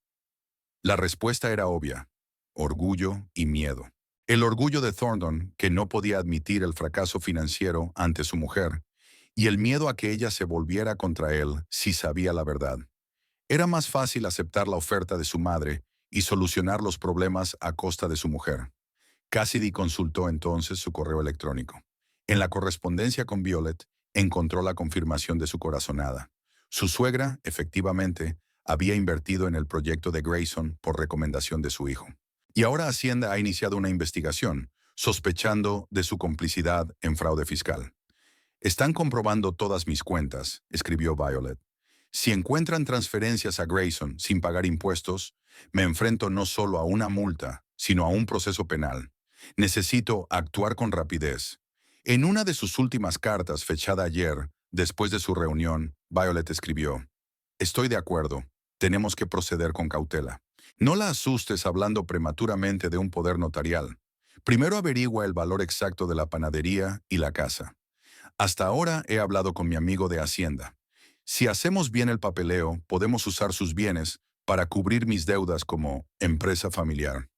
La respuesta era obvia: orgullo y miedo. El orgullo de Thornton, que no podía admitir el fracaso financiero ante su mujer, y el miedo a que ella se volviera contra él si sabía la verdad. Era más fácil aceptar la oferta de su madre y solucionar los problemas a costa de su mujer. Cassidy consultó entonces su correo electrónico. En la correspondencia con Violet, encontró la confirmación de su corazonada. Su suegra, efectivamente, había invertido en el proyecto de Grayson por recomendación de su hijo. Y ahora Hacienda ha iniciado una investigación, sospechando de su complicidad en fraude fiscal. Están comprobando todas mis cuentas, escribió Violet. Si encuentran transferencias a Grayson sin pagar impuestos, me enfrento no solo a una multa, sino a un proceso penal. Necesito actuar con rapidez. En una de sus últimas cartas, fechada ayer, después de su reunión, Violet escribió: Estoy de acuerdo. Tenemos que proceder con cautela. No la asustes hablando prematuramente de un poder notarial. Primero averigua el valor exacto de la panadería y la casa. Hasta ahora he hablado con mi amigo de Hacienda. Si hacemos bien el papeleo, podemos usar sus bienes para cubrir mis deudas como empresa familiar.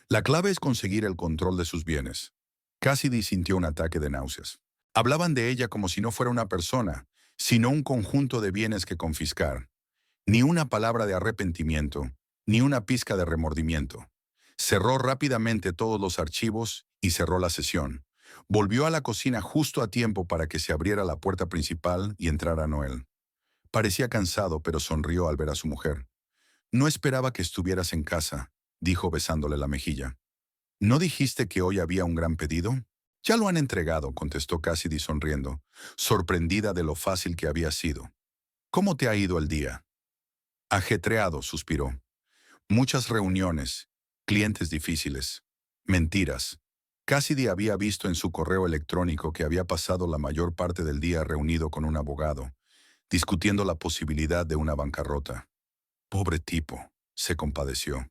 La clave es conseguir el control de sus bienes. Cassidy sintió un ataque de náuseas. Hablaban de ella como si no fuera una persona, sino un conjunto de bienes que confiscar. Ni una palabra de arrepentimiento, ni una pizca de remordimiento. Cerró rápidamente todos los archivos y cerró la sesión, Volvió a la cocina justo a tiempo para que se abriera la puerta principal y entrara Noel. Parecía cansado, pero sonrió al ver a su mujer. No esperaba que estuvieras en casa, dijo besándole la mejilla. ¿No dijiste que hoy había un gran pedido? Ya lo han entregado, contestó Cassidy sonriendo, sorprendida de lo fácil que había sido. ¿Cómo te ha ido el día? Ajetreado, suspiró. Muchas reuniones, clientes difíciles, mentiras. Cassidy había visto en su correo electrónico que había pasado la mayor parte del día reunido con un abogado, discutiendo la posibilidad de una bancarrota. Pobre tipo, se compadeció.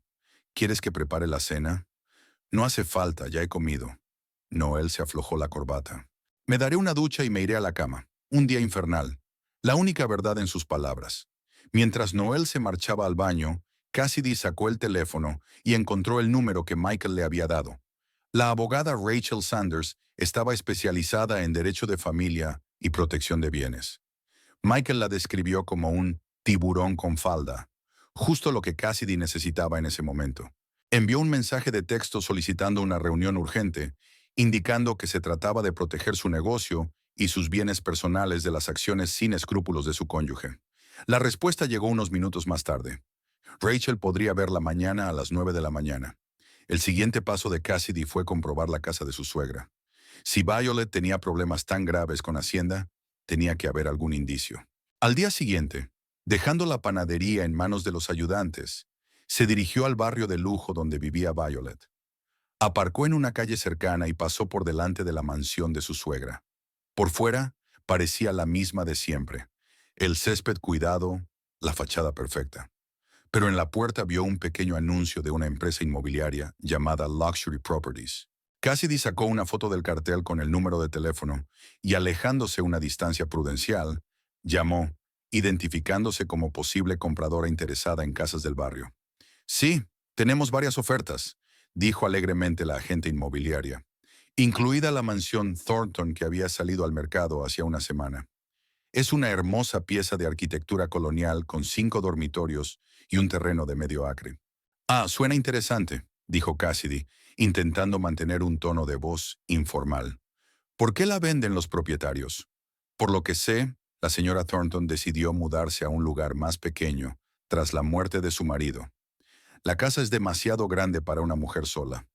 ¿Quieres que prepare la cena? No hace falta, ya he comido. Noel se aflojó la corbata. Me daré una ducha y me iré a la cama. Un día infernal. La única verdad en sus palabras. Mientras Noel se marchaba al baño, Cassidy sacó el teléfono y encontró el número que Michael le había dado. La abogada Rachel Sanders estaba especializada en derecho de familia y protección de bienes. Michael la describió como un tiburón con falda, justo lo que Cassidy necesitaba en ese momento. Envió un mensaje de texto solicitando una reunión urgente, indicando que se trataba de proteger su negocio y sus bienes personales de las acciones sin escrúpulos de su cónyuge. La respuesta llegó unos minutos más tarde. Rachel podría verla mañana a las 9 de la mañana. El siguiente paso de Cassidy fue comprobar la casa de su suegra. Si Violet tenía problemas tan graves con Hacienda, tenía que haber algún indicio. Al día siguiente, dejando la panadería en manos de los ayudantes, se dirigió al barrio de lujo donde vivía Violet. Aparcó en una calle cercana y pasó por delante de la mansión de su suegra. Por fuera, parecía la misma de siempre. El césped cuidado, la fachada perfecta. Pero en la puerta vio un pequeño anuncio de una empresa inmobiliaria llamada Luxury Properties. Cassidy sacó una foto del cartel con el número de teléfono y, alejándose una distancia prudencial, llamó, identificándose como posible compradora interesada en casas del barrio. Sí, tenemos varias ofertas, dijo alegremente la agente inmobiliaria, incluida la mansión Thornton que había salido al mercado hacía una semana. Es una hermosa pieza de arquitectura colonial con 5 dormitorios y un terreno de medio acre. Ah, suena interesante, dijo Cassidy, intentando mantener un tono de voz informal. ¿Por qué la venden los propietarios? Por lo que sé, la señora Thornton decidió mudarse a un lugar más pequeño tras la muerte de su marido. La casa es demasiado grande para una mujer sola.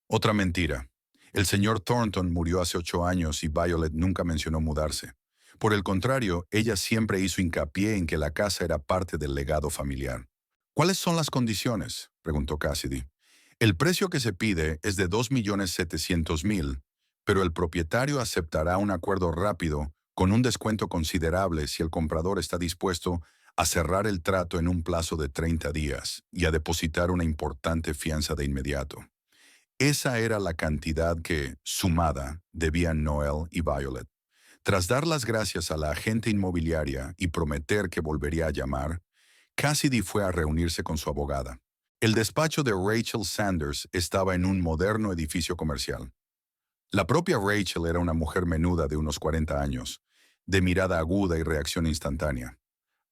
Otra mentira. El señor Thornton murió hace 8 años y Violet nunca mencionó mudarse. Por el contrario, ella siempre hizo hincapié en que la casa era parte del legado familiar. ¿Cuáles son las condiciones?, preguntó Cassidy. El precio que se pide es de 2.700.000, pero el propietario aceptará un acuerdo rápido con un descuento considerable si el comprador está dispuesto a cerrar el trato en un plazo de 30 días y a depositar una importante fianza de inmediato. Esa era la cantidad que, sumada, debían Noel y Violet. Tras dar las gracias a la agente inmobiliaria y prometer que volvería a llamar, Cassidy fue a reunirse con su abogada. El despacho de Rachel Sanders estaba en un moderno edificio comercial. La propia Rachel era una mujer menuda de unos 40 años, de mirada aguda y reacción instantánea.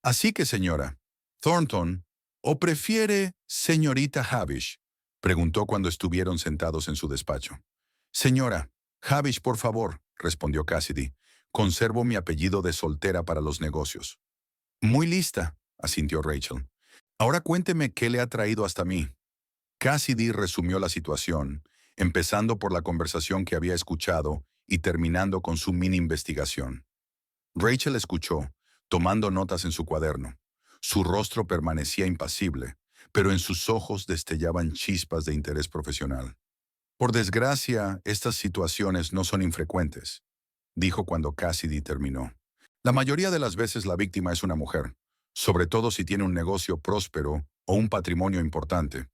Así que, señora, Thornton, ¿o prefiere señorita Havish?, preguntó cuando estuvieron sentados en su despacho. Señora, Havish, por favor, respondió Cassidy. Conservo mi apellido de soltera para los negocios. Muy lista, asintió Rachel. Ahora cuénteme qué le ha traído hasta mí. Cassidy resumió la situación, empezando por la conversación que había escuchado y terminando con su mini investigación. Rachel escuchó, tomando notas en su cuaderno. Su rostro permanecía impasible, pero en sus ojos destellaban chispas de interés profesional. Por desgracia, estas situaciones no son infrecuentes, dijo cuando Cassidy terminó. La mayoría de las veces la víctima es una mujer, sobre todo si tiene un negocio próspero o un patrimonio importante.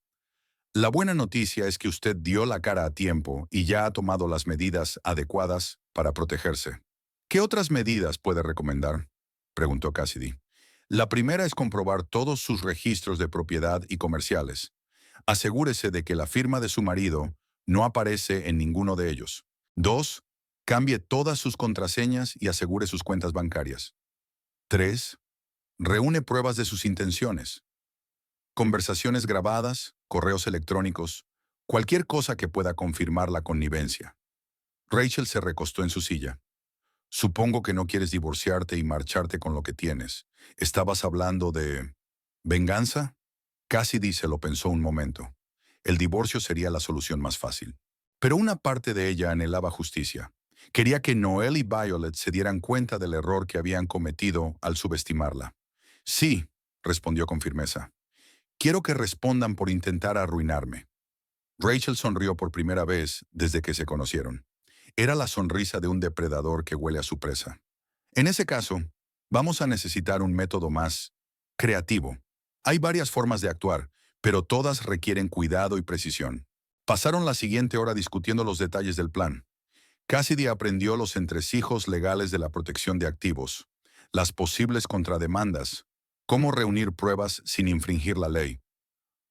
La buena noticia es que usted dio la cara a tiempo y ya ha tomado las medidas adecuadas para protegerse. ¿Qué otras medidas puede recomendar?, preguntó Cassidy. La primera es comprobar todos sus registros de propiedad y comerciales. Asegúrese de que la firma de su marido no aparece en ninguno de ellos. 2. Cambie todas sus contraseñas y asegure sus cuentas bancarias. 3. Reúne pruebas de sus intenciones. Conversaciones grabadas, correos electrónicos, cualquier cosa que pueda confirmar la connivencia. Rachel se recostó en su silla. Supongo que no quieres divorciarte y marcharte con lo que tienes. ¿Estabas hablando de venganza? Cassidy se lo pensó un momento. El divorcio sería la solución más fácil. Pero una parte de ella anhelaba justicia. Quería que Noel y Violet se dieran cuenta del error que habían cometido al subestimarla. Sí, respondió con firmeza. Quiero que respondan por intentar arruinarme. Rachel sonrió por primera vez desde que se conocieron. Era la sonrisa de un depredador que huele a su presa. En ese caso, vamos a necesitar un método más creativo. Hay varias formas de actuar, pero todas requieren cuidado y precisión. Pasaron la siguiente hora discutiendo los detalles del plan. Cassidy aprendió los entresijos legales de la protección de activos, las posibles contrademandas, cómo reunir pruebas sin infringir la ley.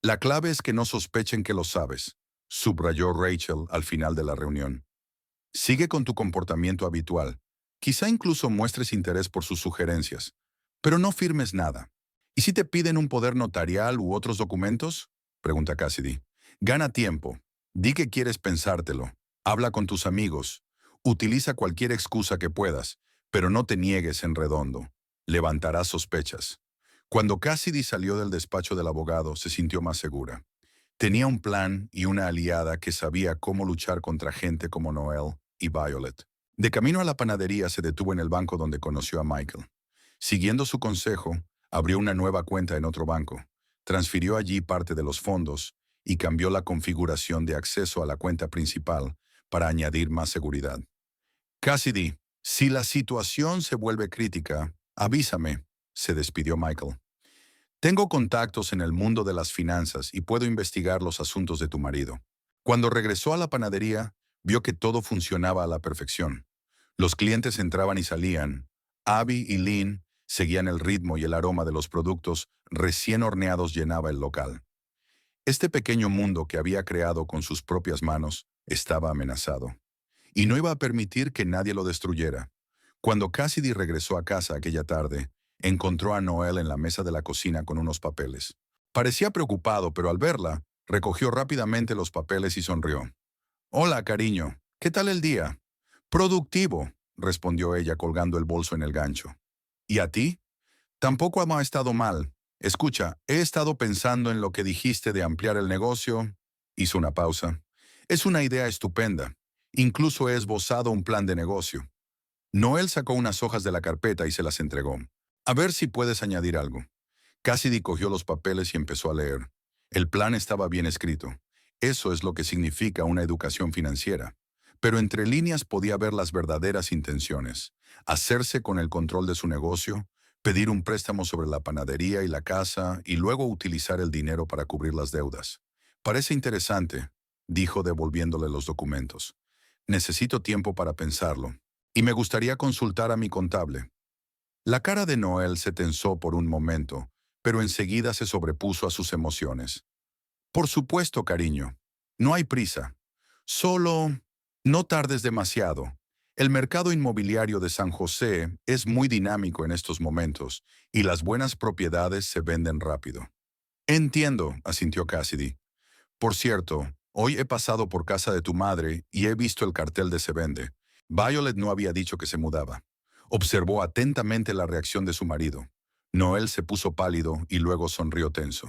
La clave es que no sospechen que lo sabes, subrayó Rachel al final de la reunión. Sigue con tu comportamiento habitual. Quizá incluso muestres interés por sus sugerencias, pero no firmes nada. ¿Y si te piden un poder notarial u otros documentos? Pregunta Cassidy. Gana tiempo. Di que quieres pensártelo. Habla con tus amigos. Utiliza cualquier excusa que puedas, pero no te niegues en redondo. Levantarás sospechas. Cuando Cassidy salió del despacho del abogado, se sintió más segura. Tenía un plan y una aliada que sabía cómo luchar contra gente como Noel y Violet. De camino a la panadería se detuvo en el banco donde conoció a Michael. Siguiendo su consejo, abrió una nueva cuenta en otro banco, transfirió allí parte de los fondos y cambió la configuración de acceso a la cuenta principal para añadir más seguridad. Cassidy, si la situación se vuelve crítica, avísame, se despidió Michael. Tengo contactos en el mundo de las finanzas y puedo investigar los asuntos de tu marido. Cuando regresó a la panadería, vio que todo funcionaba a la perfección. Los clientes entraban y salían. Abby y Lynn seguían el ritmo y el aroma de los productos recién horneados llenaba el local. Este pequeño mundo que había creado con sus propias manos estaba amenazado. Y no iba a permitir que nadie lo destruyera. Cuando Cassidy regresó a casa aquella tarde, encontró a Noel en la mesa de la cocina con unos papeles. Parecía preocupado, pero al verla, recogió rápidamente los papeles y sonrió. «Hola, cariño. ¿Qué tal el día?» «Productivo», respondió ella colgando el bolso en el gancho. «¿Y a ti?» «Tampoco ha estado mal. Escucha, he estado pensando en lo que dijiste de ampliar el negocio». Hizo una pausa. «Es una idea estupenda. Incluso he esbozado un plan de negocio». Noel sacó unas hojas de la carpeta y se las entregó. «A ver si puedes añadir algo». Cassidy cogió los papeles y empezó a leer. El plan estaba bien escrito. Eso es lo que significa una educación financiera. Pero entre líneas podía ver las verdaderas intenciones. Hacerse con el control de su negocio, pedir un préstamo sobre la panadería y la casa y luego utilizar el dinero para cubrir las deudas. «Parece interesante», dijo devolviéndole los documentos. «Necesito tiempo para pensarlo. Y me gustaría consultar a mi contable». La cara de Noel se tensó por un momento, pero enseguida se sobrepuso a sus emociones. «Por supuesto, cariño. No hay prisa. Solo no tardes demasiado. El mercado inmobiliario de San José es muy dinámico en estos momentos y las buenas propiedades se venden rápido». «Entiendo», asintió Cassidy. «Por cierto, hoy he pasado por casa de tu madre y he visto el cartel de Se Vende. Violet no había dicho que se mudaba». Observó atentamente la reacción de su marido. Noel se puso pálido y luego sonrió tenso.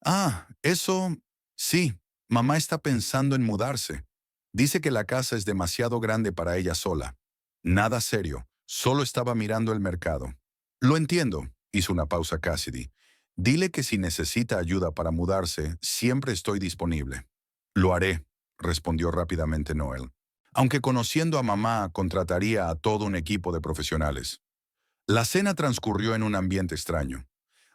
«Ah, eso... sí, mamá está pensando en mudarse. Dice que la casa es demasiado grande para ella sola. Nada serio, solo estaba mirando el mercado». «Lo entiendo», hizo una pausa Cassidy. «Dile que si necesita ayuda para mudarse, siempre estoy disponible». «Lo haré», respondió rápidamente Noel. Aunque conociendo a mamá, contrataría a todo un equipo de profesionales. La cena transcurrió en un ambiente extraño.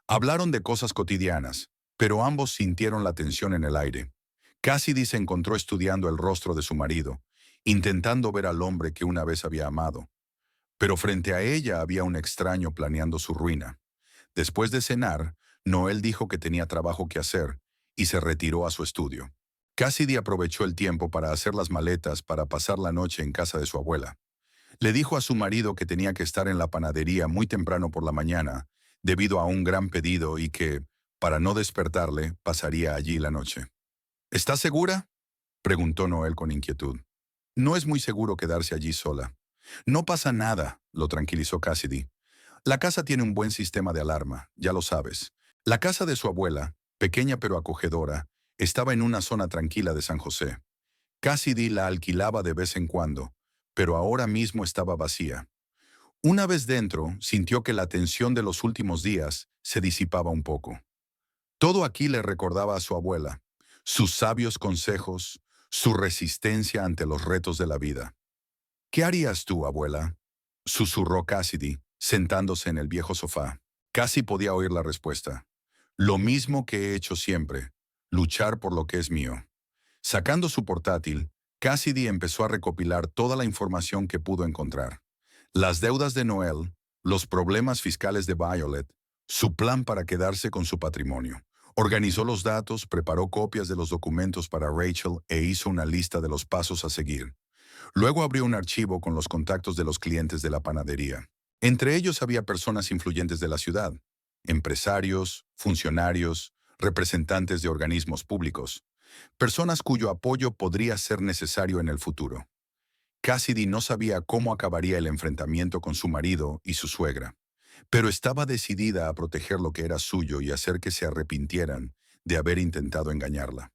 Hablaron de cosas cotidianas, pero ambos sintieron la tensión en el aire. Cassidy se encontró estudiando el rostro de su marido, intentando ver al hombre que una vez había amado. Pero frente a ella había un extraño planeando su ruina. Después de cenar, Noel dijo que tenía trabajo que hacer y se retiró a su estudio. Cassidy aprovechó el tiempo para hacer las maletas para pasar la noche en casa de su abuela. Le dijo a su marido que tenía que estar en la panadería muy temprano por la mañana, debido a un gran pedido y que, para no despertarle, pasaría allí la noche. «¿Estás segura?», preguntó Noel con inquietud. No es muy seguro quedarse allí sola. No pasa nada, lo tranquilizó Cassidy. La casa tiene un buen sistema de alarma, ya lo sabes. La casa de su abuela, pequeña pero acogedora, estaba en una zona tranquila de San José. Cassidy la alquilaba de vez en cuando, pero ahora mismo estaba vacía. Una vez dentro, sintió que la tensión de los últimos días se disipaba un poco. Todo aquí le recordaba a su abuela, sus sabios consejos, su resistencia ante los retos de la vida. ¿Qué harías tú, abuela?, susurró Cassidy, sentándose en el viejo sofá. Casi podía oír la respuesta. Lo mismo que he hecho siempre, luchar por lo que es mío. Sacando su portátil, Cassidy empezó a recopilar toda la información que pudo encontrar. Las deudas de Noel, los problemas fiscales de Violet, su plan para quedarse con su patrimonio. Organizó los datos, preparó copias de los documentos para Rachel e hizo una lista de los pasos a seguir. Luego abrió un archivo con los contactos de los clientes de la panadería. Entre ellos había personas influyentes de la ciudad, empresarios, funcionarios, representantes de organismos públicos, personas cuyo apoyo podría ser necesario en el futuro. Cassidy no sabía cómo acabaría el enfrentamiento con su marido y su suegra, pero estaba decidida a proteger lo que era suyo y hacer que se arrepintieran de haber intentado engañarla.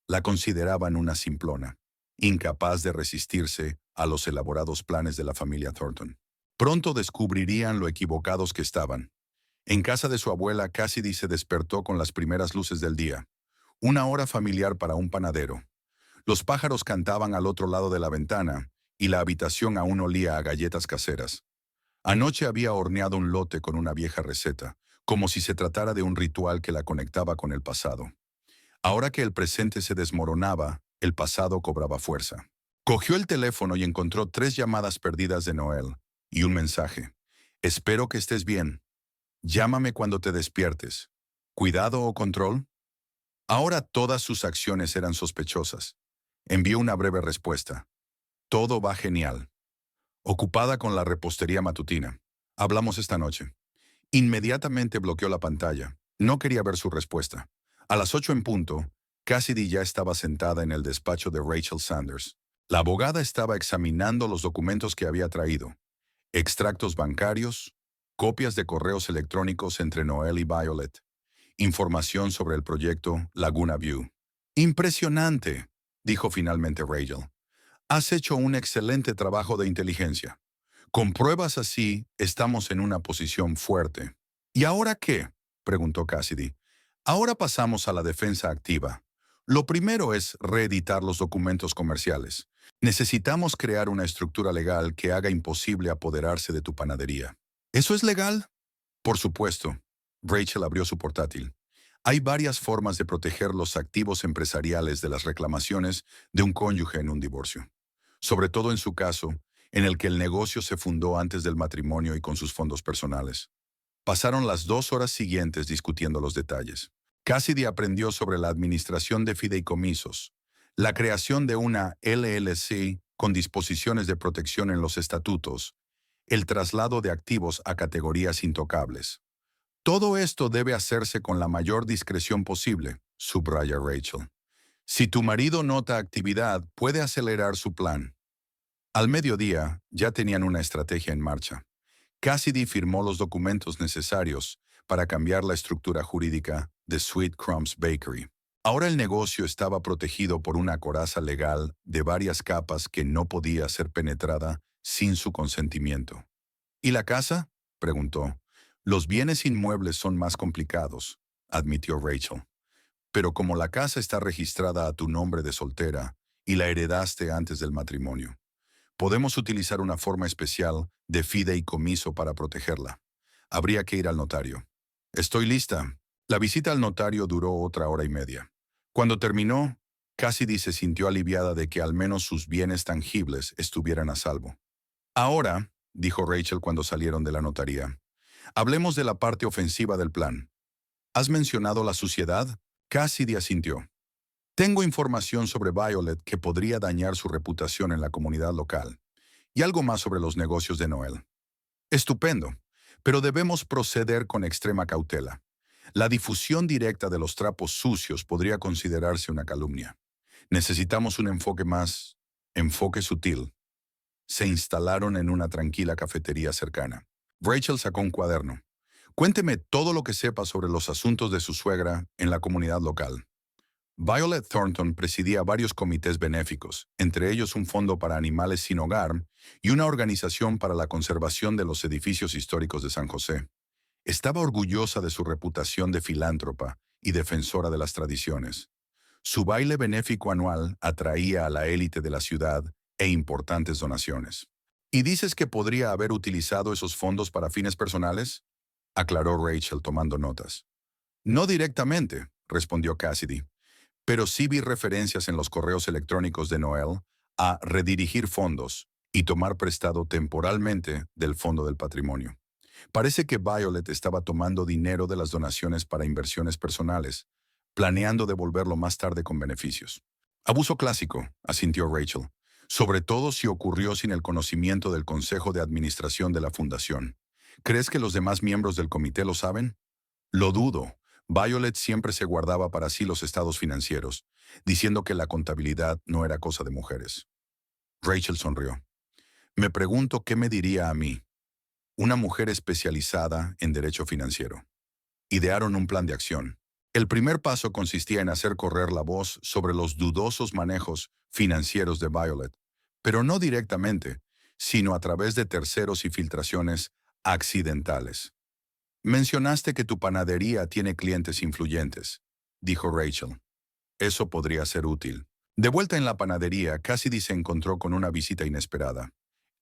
La consideraban una simplona, incapaz de resistirse a los elaborados planes de la familia Thornton. Pronto descubrirían lo equivocados que estaban. En casa de su abuela, Cassidy se despertó con las primeras luces del día. Una hora familiar para un panadero. Los pájaros cantaban al otro lado de la ventana y la habitación aún olía a galletas caseras. Anoche había horneado un lote con una vieja receta, como si se tratara de un ritual que la conectaba con el pasado. Ahora que el presente se desmoronaba, el pasado cobraba fuerza. Cogió el teléfono y encontró 3 llamadas perdidas de Noel y un mensaje. Espero que estés bien. Llámame cuando te despiertes. ¿Cuidado o control? Ahora todas sus acciones eran sospechosas. Envió una breve respuesta. Todo va genial. Ocupada con la repostería matutina. Hablamos esta noche. Inmediatamente bloqueó la pantalla. No quería ver su respuesta. A las 8 en punto, Cassidy ya estaba sentada en el despacho de Rachel Sanders. La abogada estaba examinando los documentos que había traído. Extractos bancarios, copias de correos electrónicos entre Noel y Violet, información sobre el proyecto Laguna View. Impresionante, dijo finalmente Rachel. Has hecho un excelente trabajo de inteligencia. Con pruebas así, estamos en una posición fuerte. ¿Y ahora qué?, preguntó Cassidy. Ahora pasamos a la defensa activa. Lo primero es reeditar los documentos comerciales. Necesitamos crear una estructura legal que haga imposible apoderarse de tu panadería. ¿Eso es legal? Por supuesto. Rachel abrió su portátil. Hay varias formas de proteger los activos empresariales de las reclamaciones de un cónyuge en un divorcio. Sobre todo en su caso, en el que el negocio se fundó antes del matrimonio y con sus fondos personales. Pasaron las 2 horas siguientes discutiendo los detalles. Cassidy aprendió sobre la administración de fideicomisos, la creación de una LLC con disposiciones de protección en los estatutos, el traslado de activos a categorías intocables. Todo esto debe hacerse con la mayor discreción posible, subraya Rachel. Si tu marido nota actividad, puede acelerar su plan. Al mediodía, ya tenían una estrategia en marcha. Cassidy firmó los documentos necesarios para cambiar la estructura jurídica de Sweet Crumbs Bakery. Ahora el negocio estaba protegido por una coraza legal de varias capas que no podía ser penetrada sin su consentimiento. ¿Y la casa?, preguntó. Los bienes inmuebles son más complicados, admitió Rachel. Pero como la casa está registrada a tu nombre de soltera y la heredaste antes del matrimonio, podemos utilizar una forma especial de fideicomiso para protegerla. Habría que ir al notario. Estoy lista. La visita al notario duró otra hora y media. Cuando terminó, Cassidy se sintió aliviada de que al menos sus bienes tangibles estuvieran a salvo. Ahora, dijo Rachel cuando salieron de la notaría, hablemos de la parte ofensiva del plan. ¿Has mencionado la suciedad? Cassidy asintió. Tengo información sobre Violet que podría dañar su reputación en la comunidad local. Y algo más sobre los negocios de Noel. Estupendo, pero debemos proceder con extrema cautela. La difusión directa de los trapos sucios podría considerarse una calumnia. Necesitamos un enfoque más Enfoque sutil. Se instalaron en una tranquila cafetería cercana. Rachel sacó un cuaderno. Cuénteme todo lo que sepa sobre los asuntos de su suegra en la comunidad local. Violet Thornton presidía varios comités benéficos, entre ellos un fondo para animales sin hogar y una organización para la conservación de los edificios históricos de San José. Estaba orgullosa de su reputación de filántropa y defensora de las tradiciones. Su baile benéfico anual atraía a la élite de la ciudad e importantes donaciones. ¿Y dices que podría haber utilizado esos fondos para fines personales?, aclaró Rachel tomando notas. No directamente, respondió Cassidy, pero sí vi referencias en los correos electrónicos de Noel a redirigir fondos y tomar prestado temporalmente del Fondo del Patrimonio. Parece que Violet estaba tomando dinero de las donaciones para inversiones personales, planeando devolverlo más tarde con beneficios. Abuso clásico, asintió Rachel, sobre todo si ocurrió sin el conocimiento del Consejo de Administración de la Fundación. ¿Crees que los demás miembros del comité lo saben? Lo dudo. Violet siempre se guardaba para sí los estados financieros, diciendo que la contabilidad no era cosa de mujeres. Rachel sonrió. Me pregunto qué me diría a mí, una mujer especializada en derecho financiero. Idearon un plan de acción. El primer paso consistía en hacer correr la voz sobre los dudosos manejos financieros de Violet, pero no directamente, sino a través de terceros y filtraciones accidentales. Mencionaste que tu panadería tiene clientes influyentes, dijo Rachel. Eso podría ser útil. De vuelta en la panadería, Cassidy se encontró con una visita inesperada.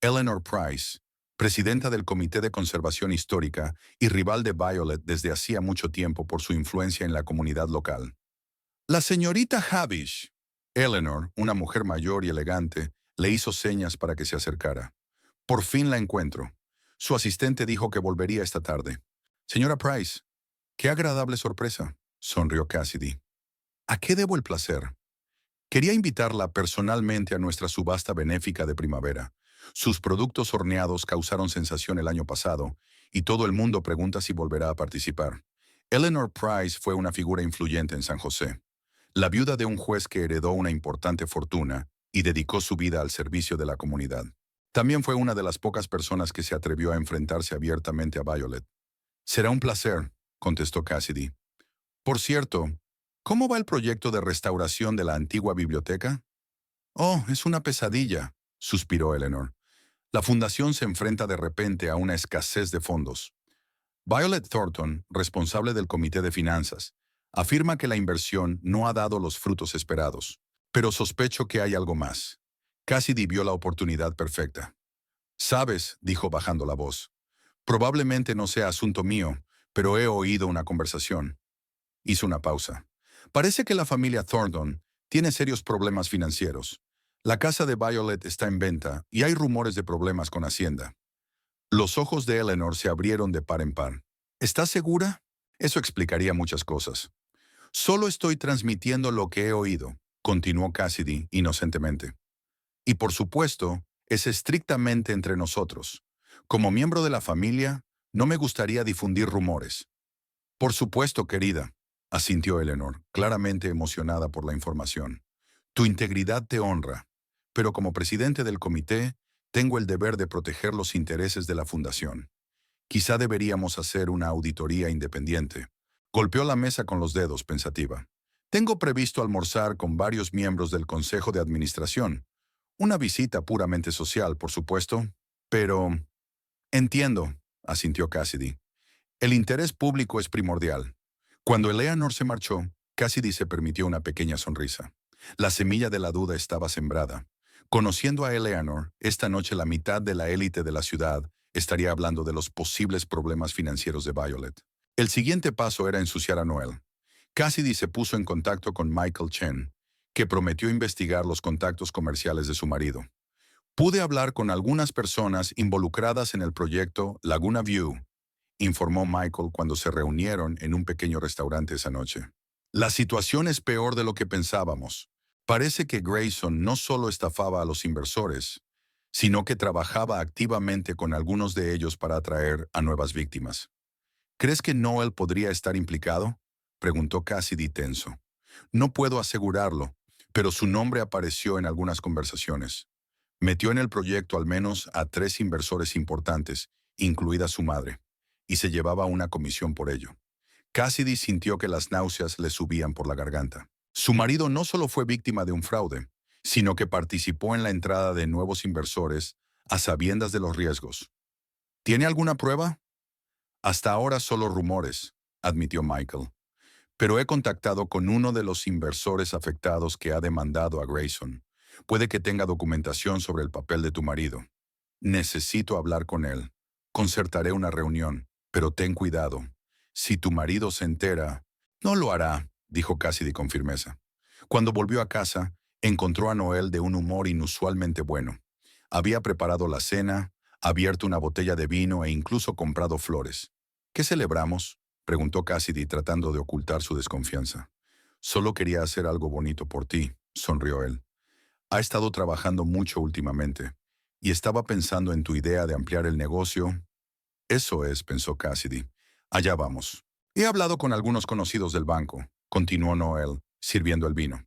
Eleanor Price, presidenta del Comité de Conservación Histórica y rival de Violet desde hacía mucho tiempo por su influencia en la comunidad local. La señorita Havish. Eleanor, una mujer mayor y elegante, le hizo señas para que se acercara. Por fin la encuentro. Su asistente dijo que volvería esta tarde. Señora Price, qué agradable sorpresa, sonrió Cassidy. ¿A qué debo el placer? Quería invitarla personalmente a nuestra subasta benéfica de primavera. Sus productos horneados causaron sensación el año pasado, y todo el mundo pregunta si volverá a participar. Eleanor Price fue una figura influyente en San José, la viuda de un juez que heredó una importante fortuna y dedicó su vida al servicio de la comunidad. También fue una de las pocas personas que se atrevió a enfrentarse abiertamente a Violet. Será un placer, contestó Cassidy. Por cierto, ¿cómo va el proyecto de restauración de la antigua biblioteca? Oh, es una pesadilla, suspiró Eleanor. La fundación se enfrenta de repente a una escasez de fondos. Violet Thornton, responsable del Comité de Finanzas, afirma que la inversión no ha dado los frutos esperados, pero sospecho que hay algo más. Cassidy vio la oportunidad perfecta. Sabes, dijo bajando la voz, probablemente no sea asunto mío, pero he oído una conversación. Hizo una pausa. Parece que la familia Thornton tiene serios problemas financieros. La casa de Violet está en venta y hay rumores de problemas con Hacienda. Los ojos de Eleanor se abrieron de par en par. ¿Estás segura? Eso explicaría muchas cosas. Solo estoy transmitiendo lo que he oído, continuó Cassidy inocentemente. Y por supuesto, es estrictamente entre nosotros. Como miembro de la familia, no me gustaría difundir rumores. Por supuesto, querida, asintió Eleanor, claramente emocionada por la información. Tu integridad te honra, pero como presidente del comité, tengo el deber de proteger los intereses de la fundación. Quizá deberíamos hacer una auditoría independiente. Golpeó la mesa con los dedos, pensativa. Tengo previsto almorzar con varios miembros del Consejo de Administración. Una visita puramente social, por supuesto, pero... Entiendo, asintió Cassidy. El interés público es primordial. Cuando Eleanor se marchó, Cassidy se permitió una pequeña sonrisa. La semilla de la duda estaba sembrada. Conociendo a Eleanor, esta noche la mitad de la élite de la ciudad estaría hablando de los posibles problemas financieros de Violet. El siguiente paso era ensuciar a Noel. Cassidy se puso en contacto con Michael Chen, que prometió investigar los contactos comerciales de su marido. Pude hablar con algunas personas involucradas en el proyecto Laguna View, informó Michael cuando se reunieron en un pequeño restaurante esa noche. La situación es peor de lo que pensábamos. Parece que Grayson no solo estafaba a los inversores, sino que trabajaba activamente con algunos de ellos para atraer a nuevas víctimas. ¿Crees que Noel podría estar implicado?, preguntó Cassidy tenso. No puedo asegurarlo, pero su nombre apareció en algunas conversaciones. Metió en el proyecto al menos a 3 inversores importantes, incluida su madre, y se llevaba una comisión por ello. Cassidy sintió que las náuseas le subían por la garganta. Su marido no solo fue víctima de un fraude, sino que participó en la entrada de nuevos inversores a sabiendas de los riesgos. ¿Tiene alguna prueba? Hasta ahora solo rumores, admitió Michael. Pero he contactado con uno de los inversores afectados que ha demandado a Grayson. Puede que tenga documentación sobre el papel de tu marido. Necesito hablar con él. Concertaré una reunión, pero ten cuidado. Si tu marido se entera, no lo hará, dijo Cassidy con firmeza. Cuando volvió a casa, encontró a Noel de un humor inusualmente bueno. Había preparado la cena, abierto una botella de vino e incluso comprado flores. ¿Qué celebramos?, preguntó Cassidy tratando de ocultar su desconfianza. Solo quería hacer algo bonito por ti, sonrió él. Ha estado trabajando mucho últimamente, y estaba pensando en tu idea de ampliar el negocio. Eso es, pensó Cassidy. Allá vamos. He hablado con algunos conocidos del banco, continuó Noel, sirviendo el vino.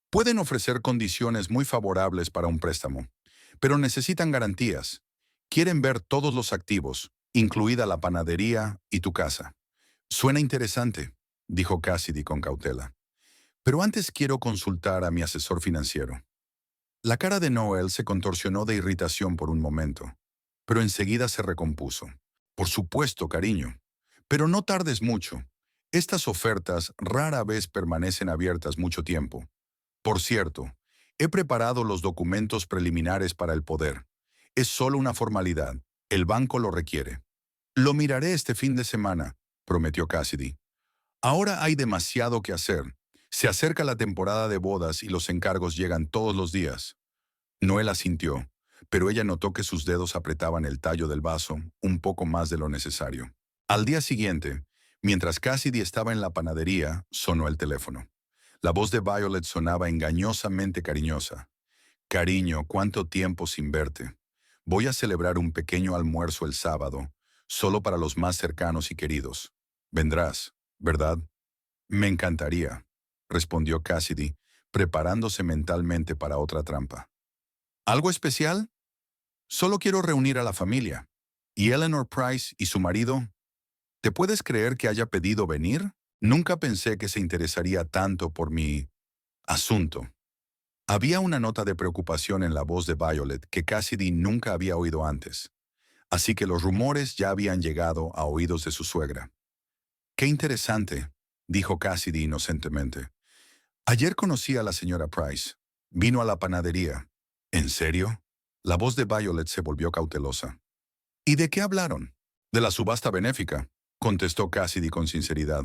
Pueden ofrecer condiciones muy favorables para un préstamo, pero necesitan garantías. Quieren ver todos los activos, incluida la panadería y tu casa. Suena interesante, dijo Cassidy con cautela. Pero antes quiero consultar a mi asesor financiero. La cara de Noel se contorsionó de irritación por un momento, pero enseguida se recompuso. Por supuesto, cariño. Pero no tardes mucho. Estas ofertas rara vez permanecen abiertas mucho tiempo. Por cierto, he preparado los documentos preliminares para el poder. Es solo una formalidad. El banco lo requiere. Lo miraré este fin de semana, prometió Cassidy. Ahora hay demasiado que hacer. Se acerca la temporada de bodas y los encargos llegan todos los días. Noel asintió, pero ella notó que sus dedos apretaban el tallo del vaso un poco más de lo necesario. Al día siguiente, mientras Cassidy estaba en la panadería, sonó el teléfono. La voz de Violet sonaba engañosamente cariñosa. Cariño, ¿cuánto tiempo sin verte? Voy a celebrar un pequeño almuerzo el sábado, solo para los más cercanos y queridos. Vendrás, ¿verdad? Me encantaría, respondió Cassidy, preparándose mentalmente para otra trampa. ¿Algo especial? Solo quiero reunir a la familia. ¿Y Eleanor Price y su marido? ¿Te puedes creer que haya pedido venir? Nunca pensé que se interesaría tanto por mi asunto. Había una nota de preocupación en la voz de Violet que Cassidy nunca había oído antes. Así que los rumores ya habían llegado a oídos de su suegra. «Qué interesante», dijo Cassidy inocentemente. «Ayer conocí a la señora Price. Vino a la panadería». «¿En serio?». La voz de Violet se volvió cautelosa. «¿Y de qué hablaron?». «De la subasta benéfica», contestó Cassidy con sinceridad.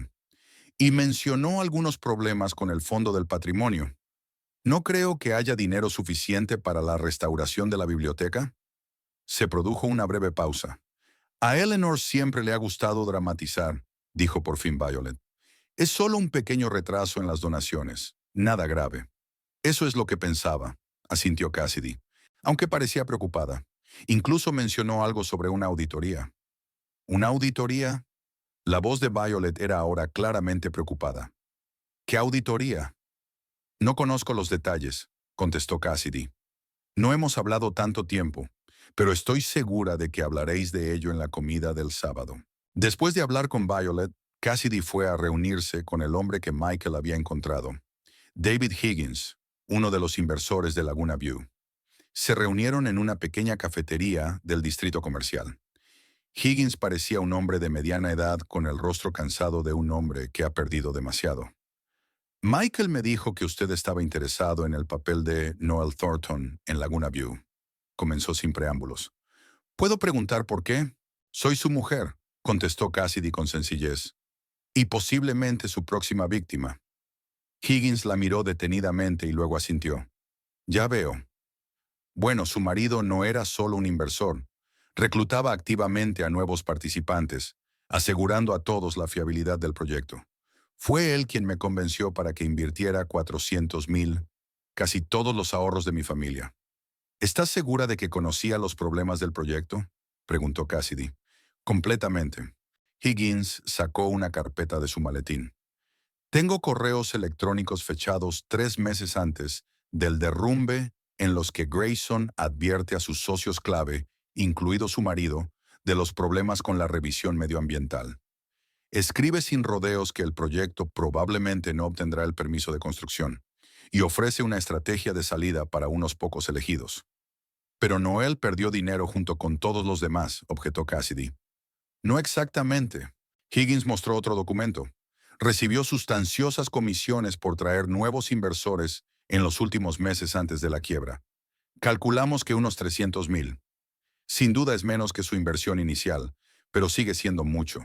«Y mencionó algunos problemas con el Fondo del Patrimonio. ¿No creo que haya dinero suficiente para la restauración de la biblioteca?». Se produjo una breve pausa. «A Eleanor siempre le ha gustado dramatizar», dijo por fin Violet. «Es solo un pequeño retraso en las donaciones. Nada grave». «Eso es lo que pensaba», asintió Cassidy, aunque parecía preocupada. Incluso mencionó algo sobre una auditoría. ¿Una auditoría? La voz de Violet era ahora claramente preocupada. ¿Qué auditoría? «No conozco los detalles», contestó Cassidy. «No hemos hablado tanto tiempo, pero estoy segura de que hablaréis de ello en la comida del sábado». Después de hablar con Violet, Cassidy fue a reunirse con el hombre que Michael había encontrado, David Higgins, uno de los inversores de Laguna View. Se reunieron en una pequeña cafetería del distrito comercial. Higgins parecía un hombre de mediana edad con el rostro cansado de un hombre que ha perdido demasiado. «Michael me dijo que usted estaba interesado en el papel de Noel Thornton en Laguna View», comenzó sin preámbulos. «¿Puedo preguntar por qué?» «Soy su mujer», contestó Cassidy con sencillez, «y posiblemente su próxima víctima». Higgins la miró detenidamente y luego asintió. «Ya veo». Bueno, su marido no era solo un inversor. Reclutaba activamente a nuevos participantes, asegurando a todos la fiabilidad del proyecto. Fue él quien me convenció para que invirtiera 400,000, casi todos los ahorros de mi familia. «¿Estás segura de que conocía los problemas del proyecto?», preguntó Cassidy. «Completamente». Higgins sacó una carpeta de su maletín. Tengo correos electrónicos fechados 3 meses antes del derrumbe en los que Grayson advierte a sus socios clave, incluido su marido, de los problemas con la revisión medioambiental. Escribe sin rodeos que el proyecto probablemente no obtendrá el permiso de construcción y ofrece una estrategia de salida para unos pocos elegidos. Pero Noel perdió dinero junto con todos los demás, objetó Cassidy. No exactamente. Higgins mostró otro documento. Recibió sustanciosas comisiones por traer nuevos inversores en los últimos meses antes de la quiebra. Calculamos que unos 300,000. Sin duda es menos que su inversión inicial, pero sigue siendo mucho.